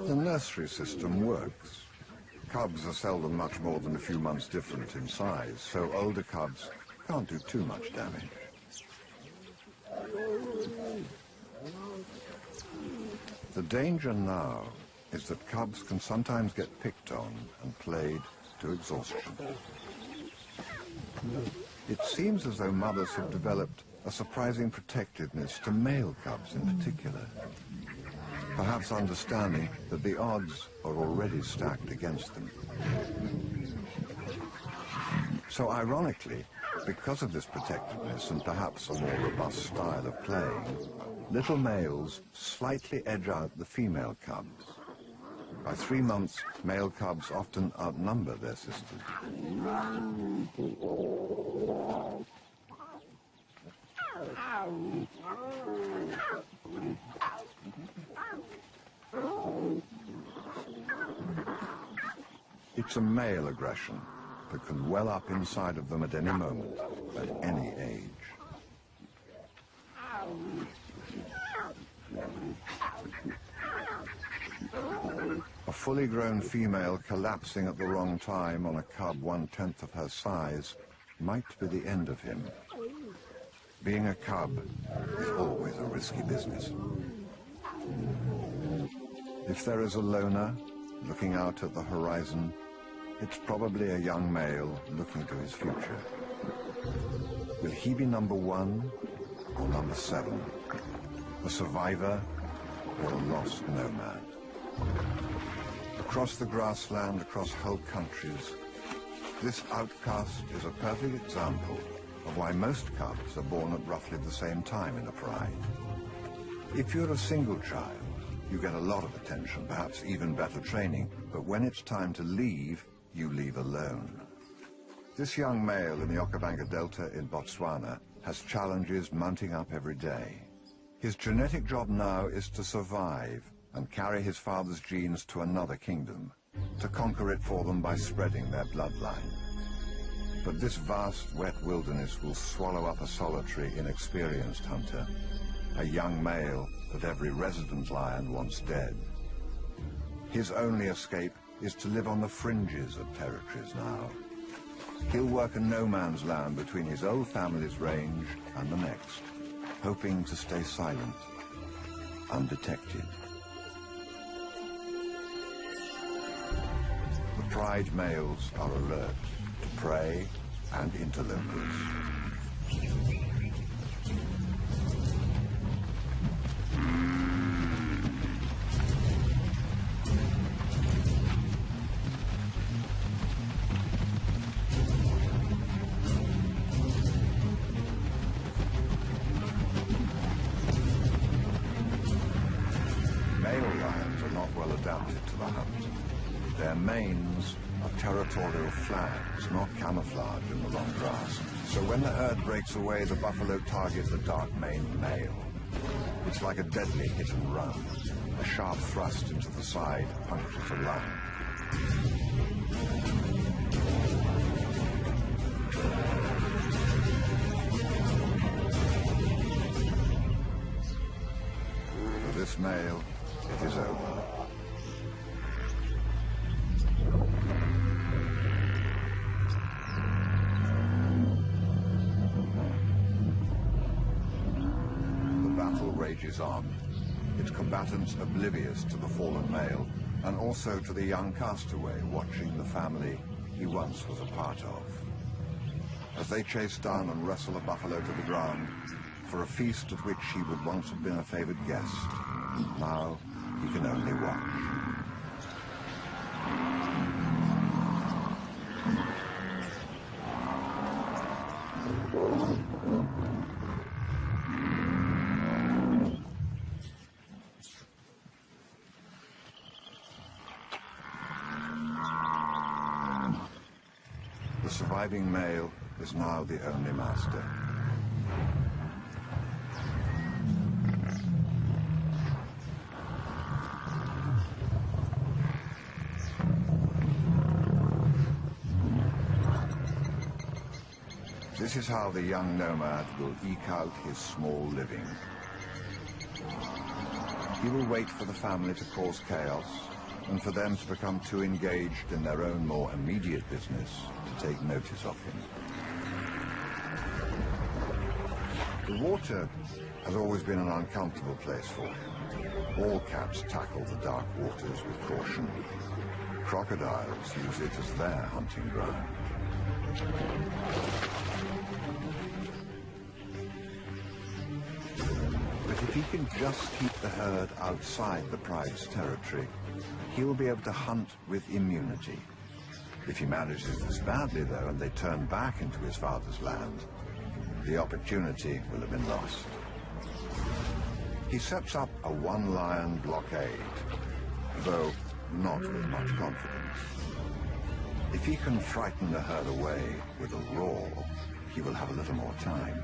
The nursery system works. Cubs are seldom much more than a few months different in size, so older cubs can't do too much damage. The danger now is that cubs can sometimes get picked on and played to exhaustion. It seems as though mothers have developed a surprising protectiveness to male cubs in particular, perhaps understanding that the odds are already stacked against them. So ironically, because of this protectiveness and perhaps a more robust style of playing, little males slightly edge out the female cubs. By 3 months, male cubs often outnumber their sisters. It's a male aggression that can well up inside of them at any moment, at any age. A fully grown female collapsing at the wrong time on a cub 1/10 of her size might be the end of him. Being a cub is always a risky business. If there is a loner looking out at the horizon, it's probably a young male looking to his future. Will he be number 1 or number 7? A survivor or a lost nomad? Across the grassland, across whole countries, this outcast is a perfect example of why most cubs are born at roughly the same time in a pride. If you're a single child, you get a lot of attention, perhaps even better training, but when it's time to leave, you leave alone. This young male in the Okavango Delta in Botswana has challenges mounting up every day. His genetic job now is to survive and carry his father's genes to another kingdom, to conquer it for them by spreading their bloodline. But this vast, wet wilderness will swallow up a solitary, inexperienced hunter, a young male that every resident lion wants dead. His only escape is to live on the fringes of territories now. He'll work a no-man's land between his old family's range and the next, hoping to stay silent, undetected. The pride males are alert to prey and interlopers. Their manes are territorial flags, not camouflage in the long grass. So when the herd breaks away, the buffalo target the dark-maned male. It's like a deadly hit and run. A sharp thrust into the side punctures a lung. For this male, it is over. Rages on, its combatants oblivious to the fallen male, and also to the young castaway watching the family he once was a part of. As they chase down and wrestle a buffalo to the ground, for a feast at which he would once have been a favored guest, now he can only watch. The surviving male is now the only master. This is how the young nomad will eke out his small living. He will wait for the family to cause chaos and for them to become too engaged in their own more immediate business to take notice of him. The water has always been an uncomfortable place for him. All cats tackle the dark waters with caution. Crocodiles use it as their hunting ground. But if he can just keep the herd outside the pride's territory, he will be able to hunt with immunity. If he manages this badly, though, and they turn back into his father's land, the opportunity will have been lost. He sets up a one-lion blockade, though not with much confidence. If he can frighten the herd away with a roar, he will have a little more time.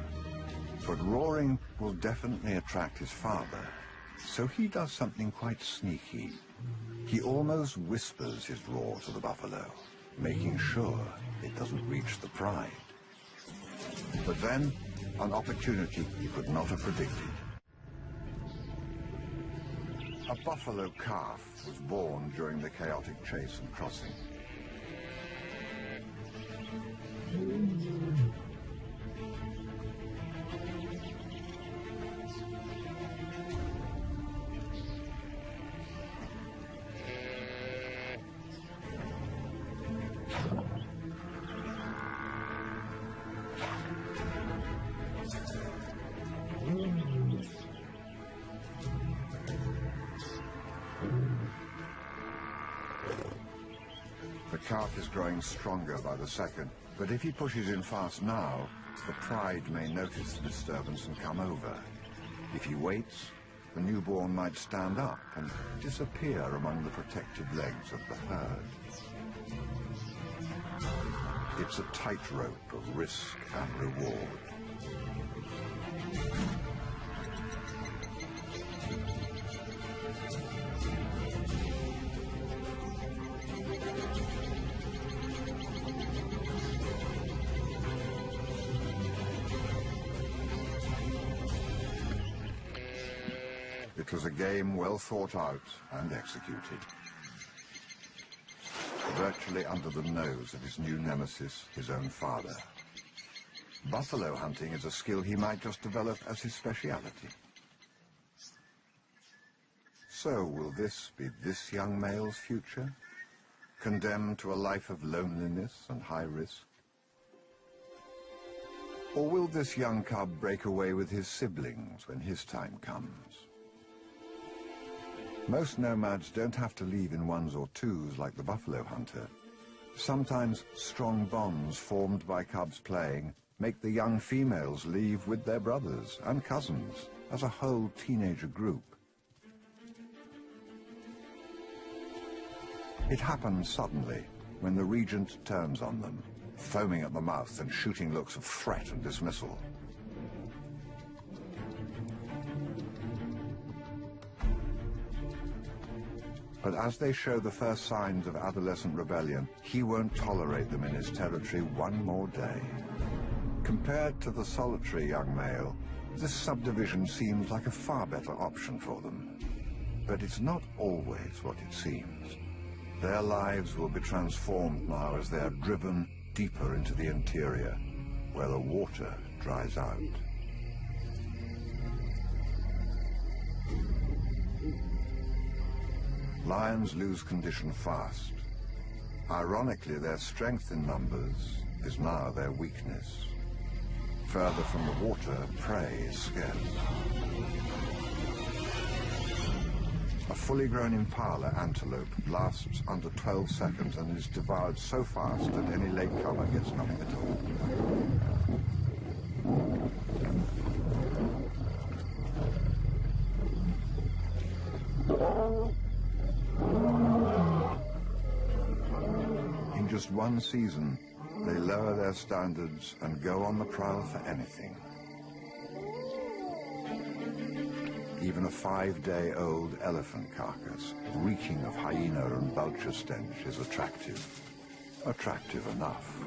But roaring will definitely attract his father, so he does something quite sneaky. He almost whispers his roar to the buffalo, making sure it doesn't reach the pride. But then, an opportunity he could not have predicted. A buffalo calf was born during the chaotic chase and crossing. The calf is growing stronger by the second, but if he pushes in fast now, the pride may notice the disturbance and come over. If he waits, the newborn might stand up and disappear among the protected legs of the herd. It's a tightrope of risk and reward. It was a game well thought out and executed. Virtually under the nose of his new nemesis, his own father. Buffalo hunting is a skill he might just develop as his speciality. So will this be this young male's future? Condemned to a life of loneliness and high risk? Or will this young cub break away with his siblings when his time comes? Most nomads don't have to leave in ones or twos like the buffalo hunter. Sometimes strong bonds formed by cubs playing make the young females leave with their brothers and cousins as a whole teenager group. It happens suddenly when the regent turns on them, foaming at the mouth and shooting looks of threat and dismissal. But as they show the first signs of adolescent rebellion, he won't tolerate them in his territory one more day. Compared to the solitary young male, this subdivision seems like a far better option for them. But it's not always what it seems. Their lives will be transformed now as they are driven deeper into the interior, where the water dries out. Lions lose condition fast. Ironically, their strength in numbers is now their weakness. Further from the water, prey is scarce. A fully grown impala antelope lasts under 12 seconds and is devoured so fast that any latecomer gets nothing at all. In just one season, they lower their standards and go on the prowl for anything. Even a 5-day-old elephant carcass, reeking of hyena and vulture stench, is attractive. Attractive enough.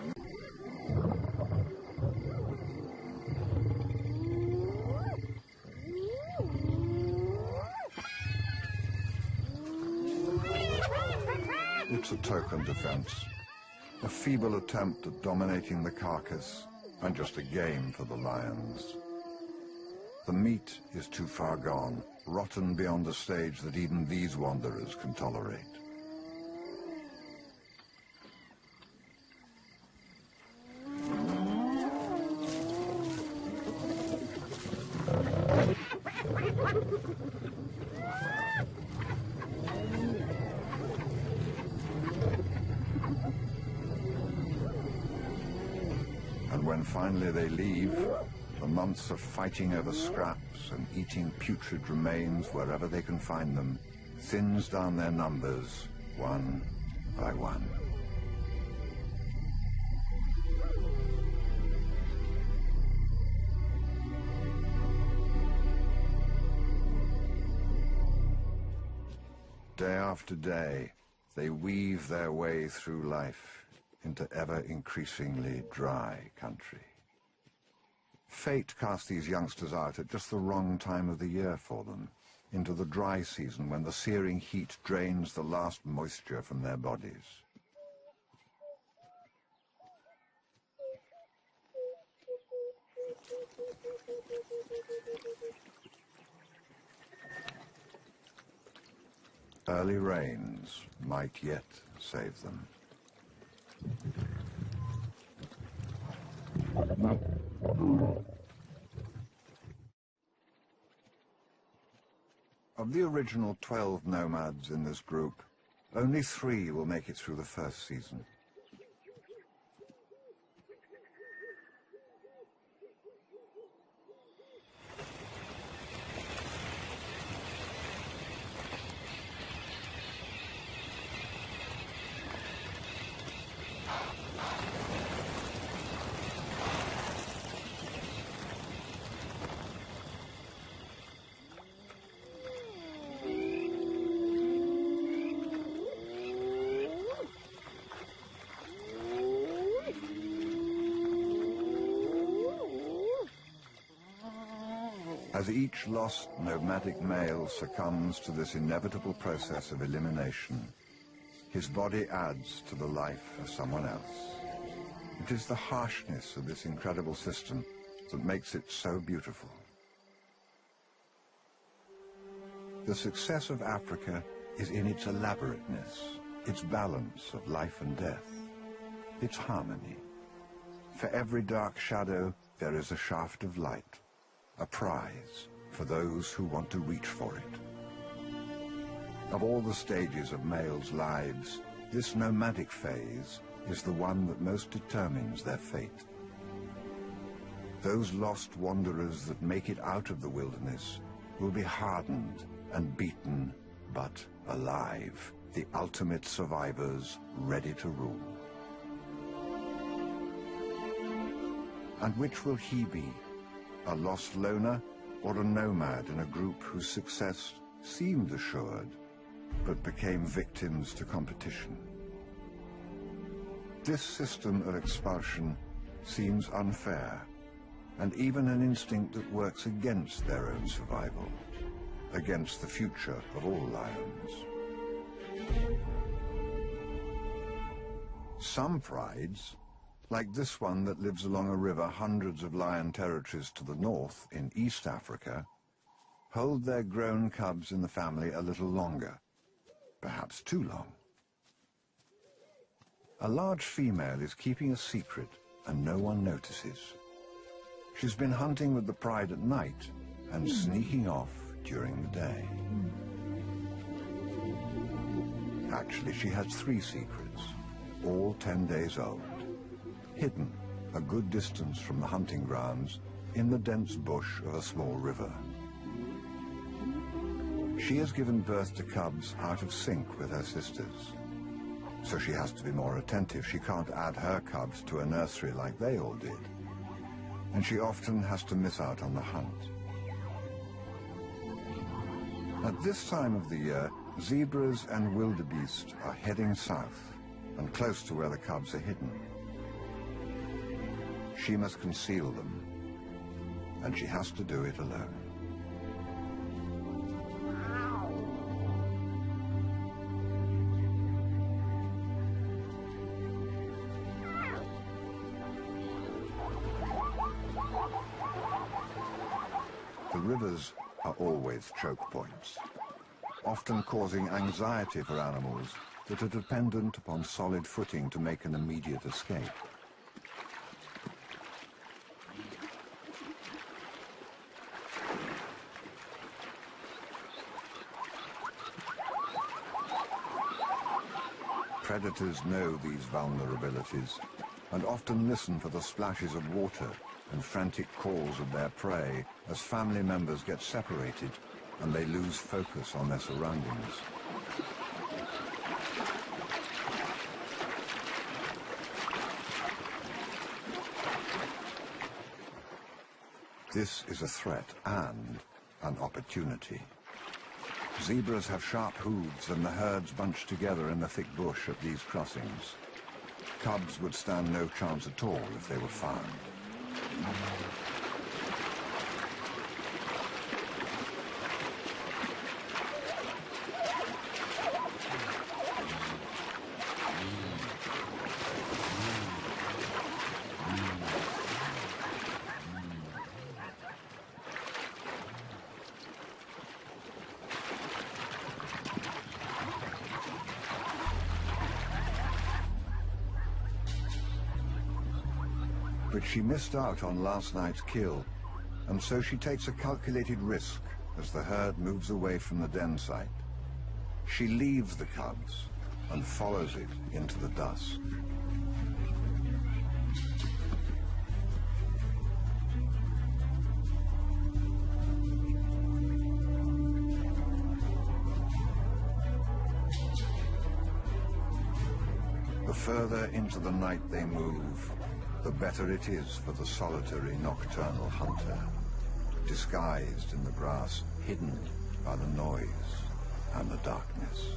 a token defense, a feeble attempt at dominating the carcass, and just a game for the lions. The meat is too far gone, rotten beyond the stage that even these wanderers can tolerate. And when finally they leave, the months of fighting over scraps and eating putrid remains wherever they can find them thins down their numbers one by one. Day after day, they weave their way through life into ever-increasingly dry country. Fate cast these youngsters out at just the wrong time of the year for them, into the dry season when the searing heat drains the last moisture from their bodies. Early rains might yet save them. Of the original 12 nomads in this group, only 3 will make it through the first season. As each lost nomadic male succumbs to this inevitable process of elimination, his body adds to the life of someone else. It is the harshness of this incredible system that makes it so beautiful. The success of Africa is in its elaborateness, its balance of life and death, its harmony. For every dark shadow, there is a shaft of light, a prize for those who want to reach for it. Of all the stages of males' lives, this nomadic phase is the one that most determines their fate. Those lost wanderers that make it out of the wilderness will be hardened and beaten, but alive, the ultimate survivors ready to rule. And which will he be? A lost loner or a nomad in a group whose success seemed assured, but became victims to competition? This system of expulsion seems unfair, and even an instinct that works against their own survival, against the future of all lions. Some prides, like this one that lives along a river hundreds of lion territories to the north in East Africa, hold their grown cubs in the family a little longer, perhaps too long. A large female is keeping a secret and no one notices. She's been hunting with the pride at night and sneaking off during the day. Actually, she has 3 secrets, all 10 days old, hidden a good distance from the hunting grounds in the dense bush of a small river. She has given birth to cubs out of sync with her sisters, so she has to be more attentive. She can't add her cubs to a nursery like they all did, and she often has to miss out on the hunt. At this time of the year, zebras and wildebeest are heading south and close to where the cubs are hidden. She must conceal them, and she has to do it alone. rivers are always choke points, often causing anxiety for animals that are dependent upon solid footing to make an immediate escape. Predators know these vulnerabilities and often listen for the splashes of water and frantic calls of their prey as family members get separated and they lose focus on their surroundings. This is a threat and an opportunity. Zebras have sharp hooves and the herds bunch together in the thick bush at these crossings. Cubs would stand no chance at all if they were found. But she missed out on last night's kill, and so she takes a calculated risk as the herd moves away from the den site. She leaves the cubs and follows it into the dusk. The further into the night they move, the better it is for the solitary nocturnal hunter, disguised in the grass, hidden by the noise and the darkness.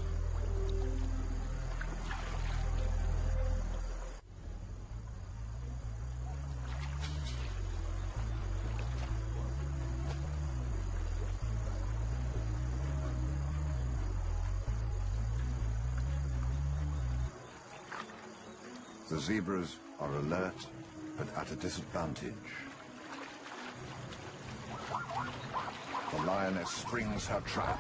The zebras are alert, but at a disadvantage. The lioness springs her trap.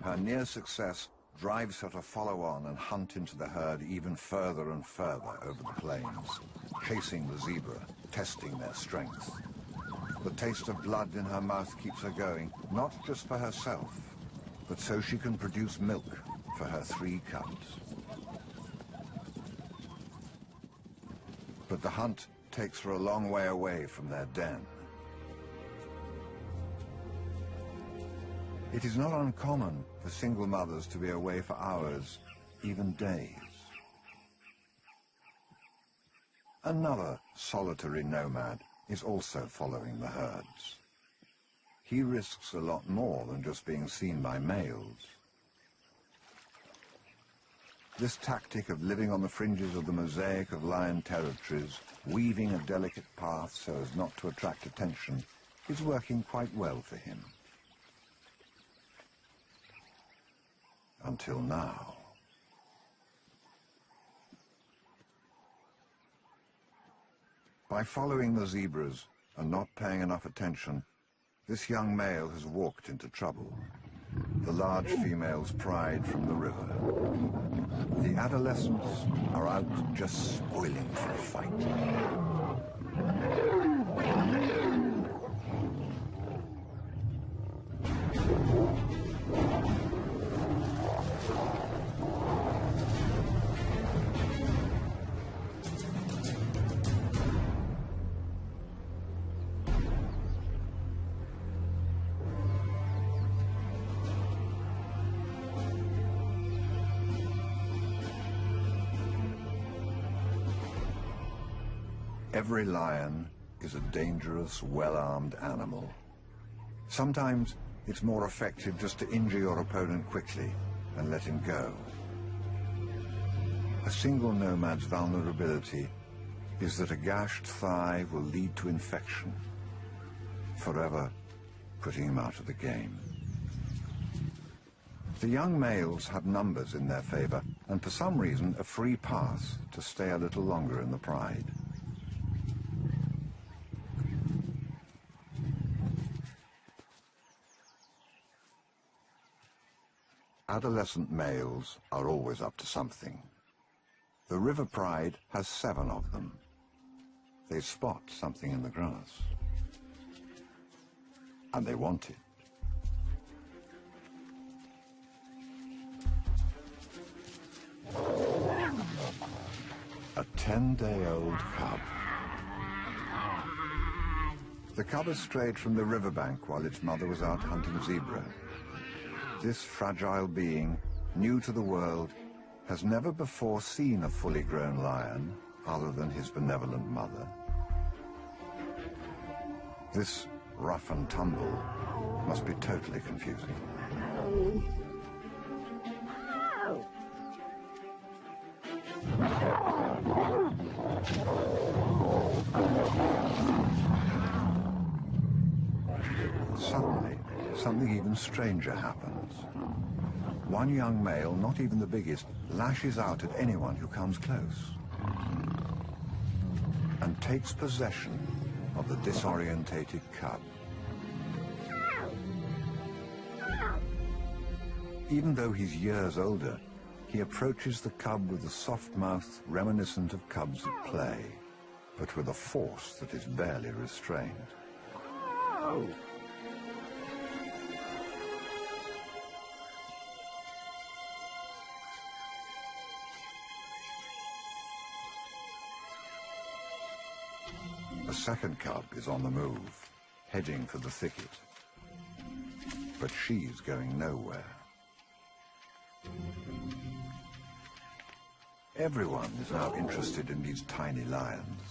Her near success drives her to follow on and hunt into the herd even further and further over the plains, chasing the zebra, testing their strength. The taste of blood in her mouth keeps her going, not just for herself, but so she can produce milk for her 3 cubs. But the hunt takes her a long way away from their den. It is not uncommon for single mothers to be away for hours, even days. Another solitary nomad is also following the herds. He risks a lot more than just being seen by males. This tactic of living on the fringes of the mosaic of lion territories, weaving a delicate path so as not to attract attention, is working quite well for him. Until now. By following the zebras and not paying enough attention, this young male has walked into trouble. The large females pried from the river. The adolescents are out just spoiling for a fight. Every lion is a dangerous, well-armed animal. Sometimes it's more effective just to injure your opponent quickly and let him go. A single nomad's vulnerability is that a gashed thigh will lead to infection, forever putting him out of the game. The young males have numbers in their favor, and for some reason a free pass to stay a little longer in the pride. Adolescent males are always up to something. The river pride has 7 of them. They spot something in the grass, and they want it. A 10-day-old cub. The cub has strayed from the riverbank while its mother was out hunting zebra. This fragile being, new to the world, has never before seen a fully grown lion other than his benevolent mother. This rough and tumble must be totally confusing. Suddenly, something even stranger happens. One young male, not even the biggest, lashes out at anyone who comes close and takes possession of the disorientated cub. Even though he's years older, he approaches the cub with a soft mouth reminiscent of cubs at play, but with a force that is barely restrained. The second cub is on the move, heading for the thicket. But she's going nowhere. Everyone is now interested in these tiny lions.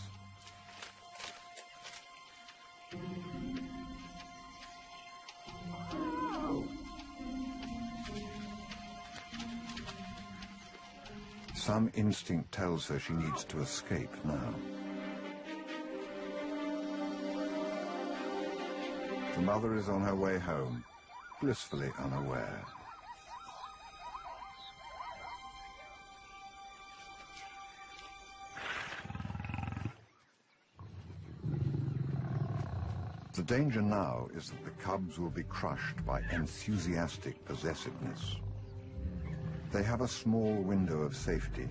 Some instinct tells her she needs to escape now. The mother is on her way home, blissfully unaware. The danger now is that the cubs will be crushed by enthusiastic possessiveness. They have a small window of safety.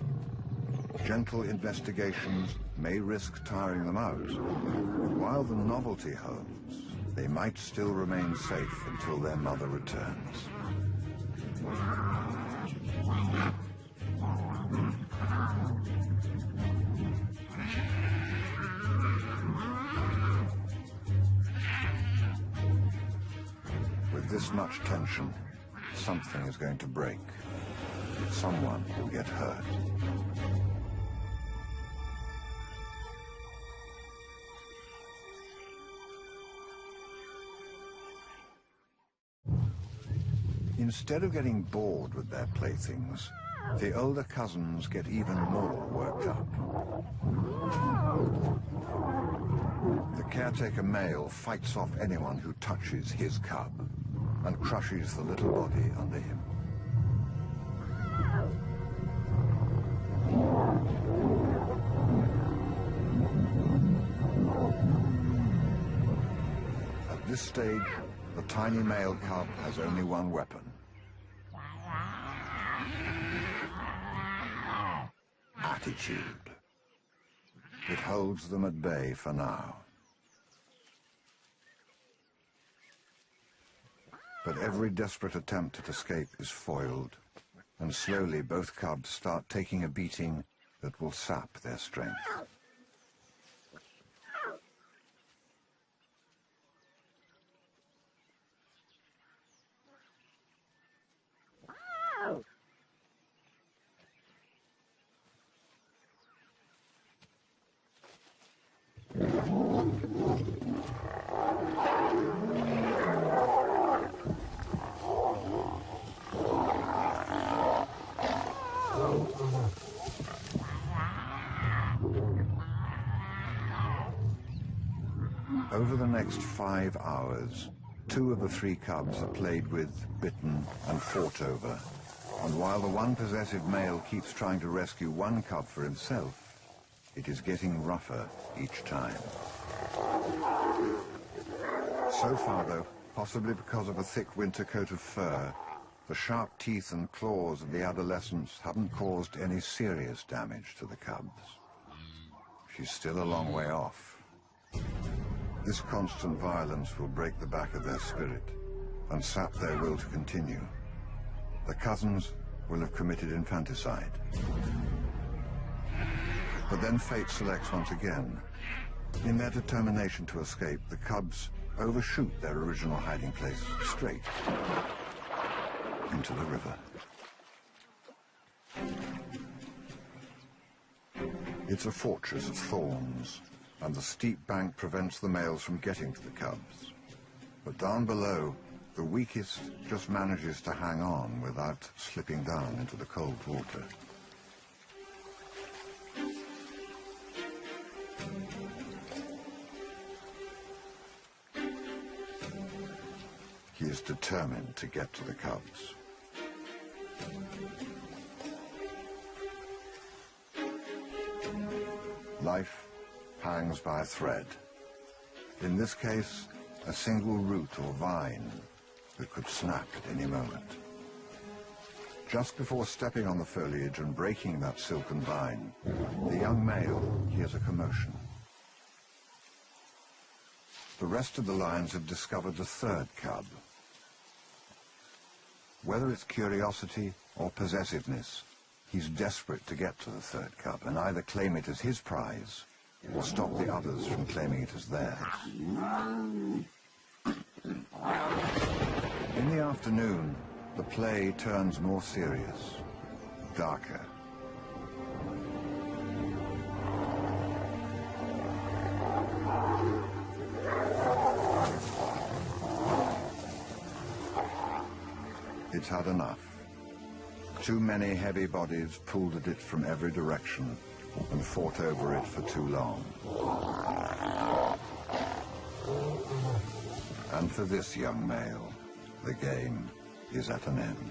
Gentle investigations may risk tiring them out, but while the novelty holds, they might still remain safe until their mother returns. With this much tension, something is going to break. Someone will get hurt. Instead of getting bored with their playthings, the older cousins get even more worked up. The caretaker male fights off anyone who touches his cub and crushes the little body under him. At this stage, the tiny male cub has only one weapon. Attitude. It holds them at bay for now. But every desperate attempt at escape is foiled, and slowly both cubs start taking a beating that will sap their strength. Over the next 5 hours, 2 of the 3 cubs are played with, bitten, and fought over. And while the one possessive male keeps trying to rescue one cub for himself, it is getting rougher each time. So far, though, possibly because of a thick winter coat of fur, the sharp teeth and claws of the adolescents haven't caused any serious damage to the cubs. She's still a long way off. This constant violence will break the back of their spirit and sap their will to continue. The cousins will have committed infanticide. But then fate selects once again. In their determination to escape, the cubs overshoot their original hiding place straight into the river. It's a fortress of thorns, and the steep bank prevents the males from getting to the cubs. But down below, the weakest just manages to hang on without slipping down into the cold water. He is determined to get to the cubs. Life hangs by a thread. In this case, a single root or vine that could snap at any moment. Just before stepping on the foliage and breaking that silken vine, the young male hears a commotion. The rest of the lions have discovered the 3rd cub. Whether it's curiosity or possessiveness, he's desperate to get to the 3rd cub and either claim it as his prize or stop the others from claiming it as theirs. In the afternoon, the play turns more serious, darker. It's had enough. Too many heavy bodies pulled at it from every direction and fought over it for too long. And for this young male, the game is at an end.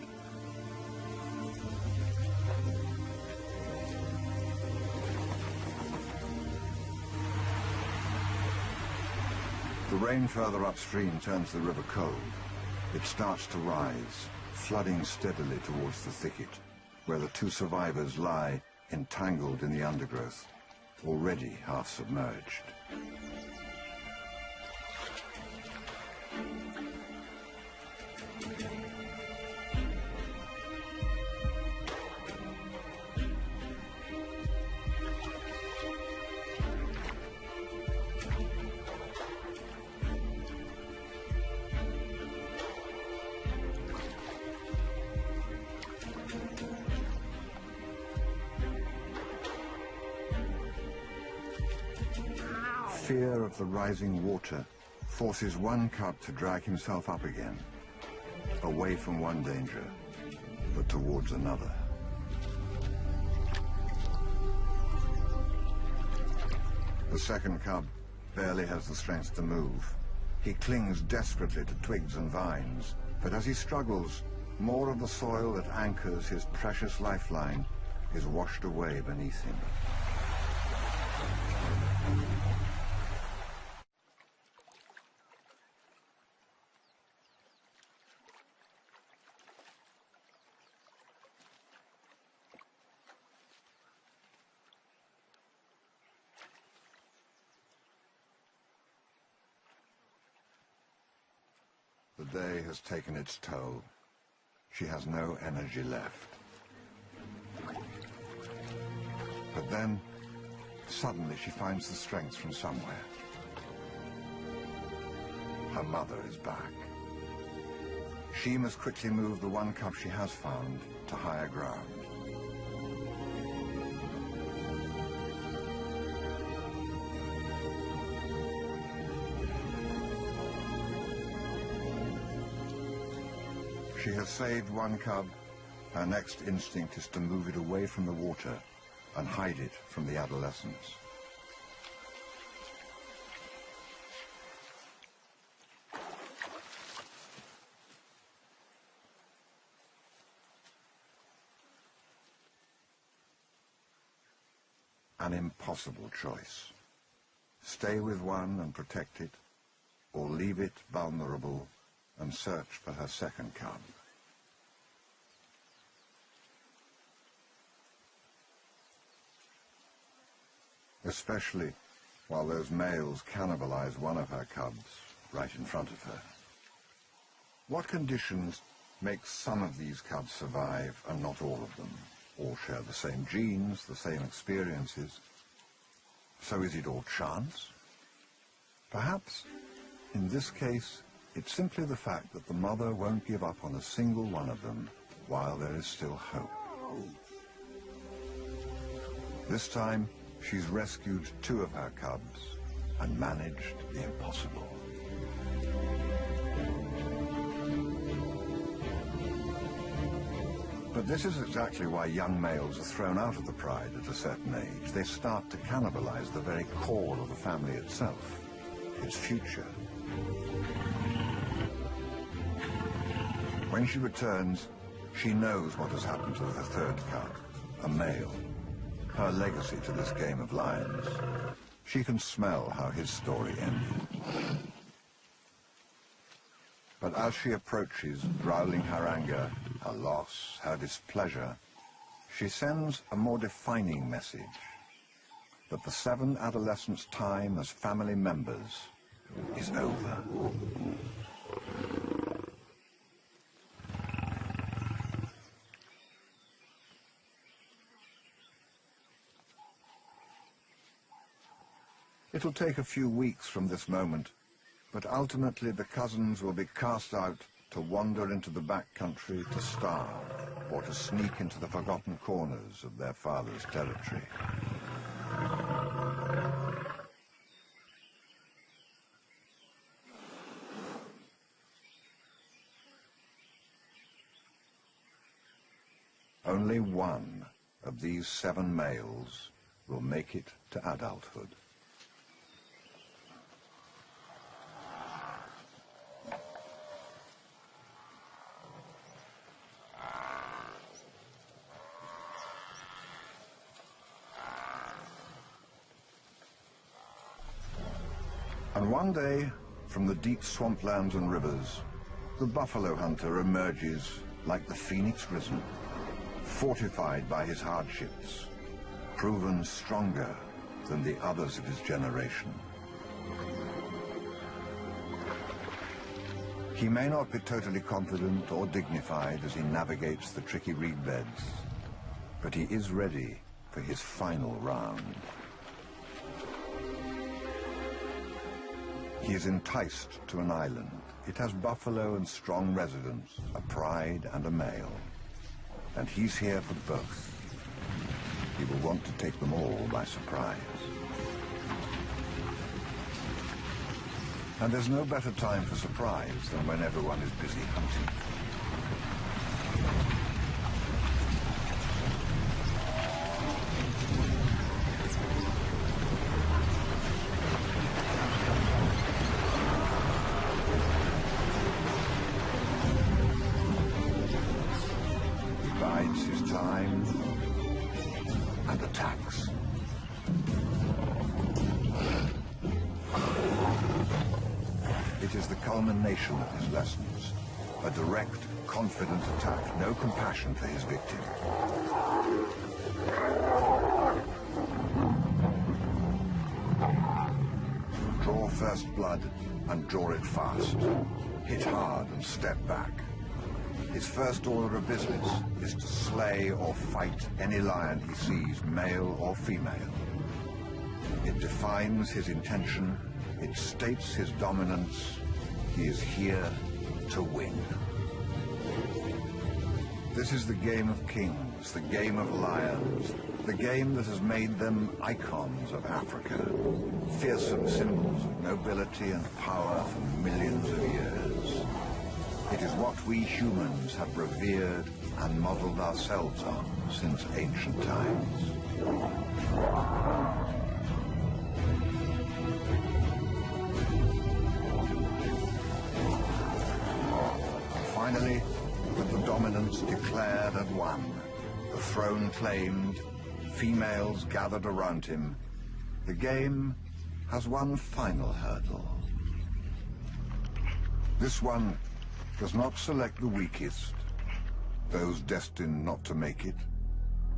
The rain further upstream turns the river cold. It starts to rise, flooding steadily towards the thicket, where the 2 survivors lie entangled in the undergrowth, already half submerged. Fear of the rising water forces one cub to drag himself up again, away from one danger, but towards another. The 2nd cub barely has the strength to move. He clings desperately to twigs and vines, but as he struggles, more of the soil that anchors his precious lifeline is washed away beneath him. The day has taken its toll. She has no energy left. But then, suddenly she finds the strength from somewhere. Her mother is back. She must quickly move the one cub she has found to higher ground. She has saved one cub. Her next instinct is to move it away from the water and hide it from the adolescents. an impossible choice. Stay with one and protect it, or leave it vulnerable and search for her second cub. Especially while those males cannibalize one of her cubs right in front of her. What conditions make some of these cubs survive and not all of them? All share the same genes, the same experiences. So is it all chance? Perhaps, in this case, it's simply the fact that the mother won't give up on a single one of them while there is still hope. This time, she's rescued 2 of her cubs and managed the impossible. But this is exactly why young males are thrown out of the pride at a certain age. They start to cannibalize the very core of the family itself, its future. When she returns, she knows what has happened to the 3rd cub, a male, her legacy to this game of lions. She can smell how his story ended. But as she approaches, growling her anger, her loss, her displeasure, she sends a more defining message, that the 7 adolescents' time as family members is over. It'll take a few weeks from this moment, but ultimately the cousins will be cast out to wander into the backcountry to starve, or to sneak into the forgotten corners of their father's territory. Only one of these 7 males will make it to adulthood. And one day, from the deep swamplands and rivers, the buffalo hunter emerges like the phoenix risen, fortified by his hardships, proven stronger than the others of his generation. He may not be totally confident or dignified as he navigates the tricky reed beds, but he is ready for his final round. He is enticed to an island. It has buffalo and strong residents, a pride and a male. And he's here for both. He will want to take them all by surprise. And there's no better time for surprise than when everyone is busy hunting. And attacks. It is the culmination of his lessons. A direct, confident attack, no compassion for his victim. Draw first blood and draw it fast. Hit hard and step back. His first order of business is to slay or fight any lion he sees, male or female. It defines his intention, it states his dominance. He is here to win. This is the game of kings, the game of lions, the game that has made them icons of Africa, fearsome symbols of nobility and power for millions of years. It is what we humans have revered and modeled ourselves on since ancient times. Finally, with the dominance declared and won, the throne claimed, females gathered around him, the game has one final hurdle. This one does not select the weakest, those destined not to make it,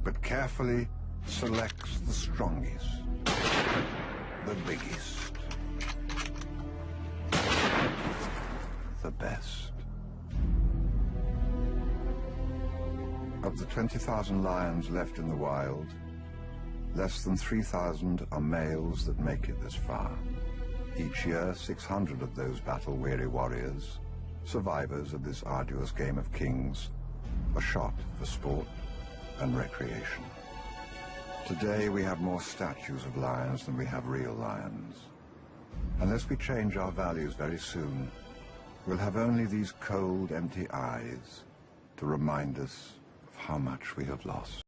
but carefully selects the strongest, the biggest, the best. Of the 20,000 lions left in the wild, less than 3,000 are males that make it this far. Each year, 600 of those battle-weary warriors, survivors of this arduous game of kings, are shot for sport and recreation. Today, we have more statues of lions than we have real lions. Unless we change our values very soon, we'll have only these cold, empty eyes to remind us of how much we have lost.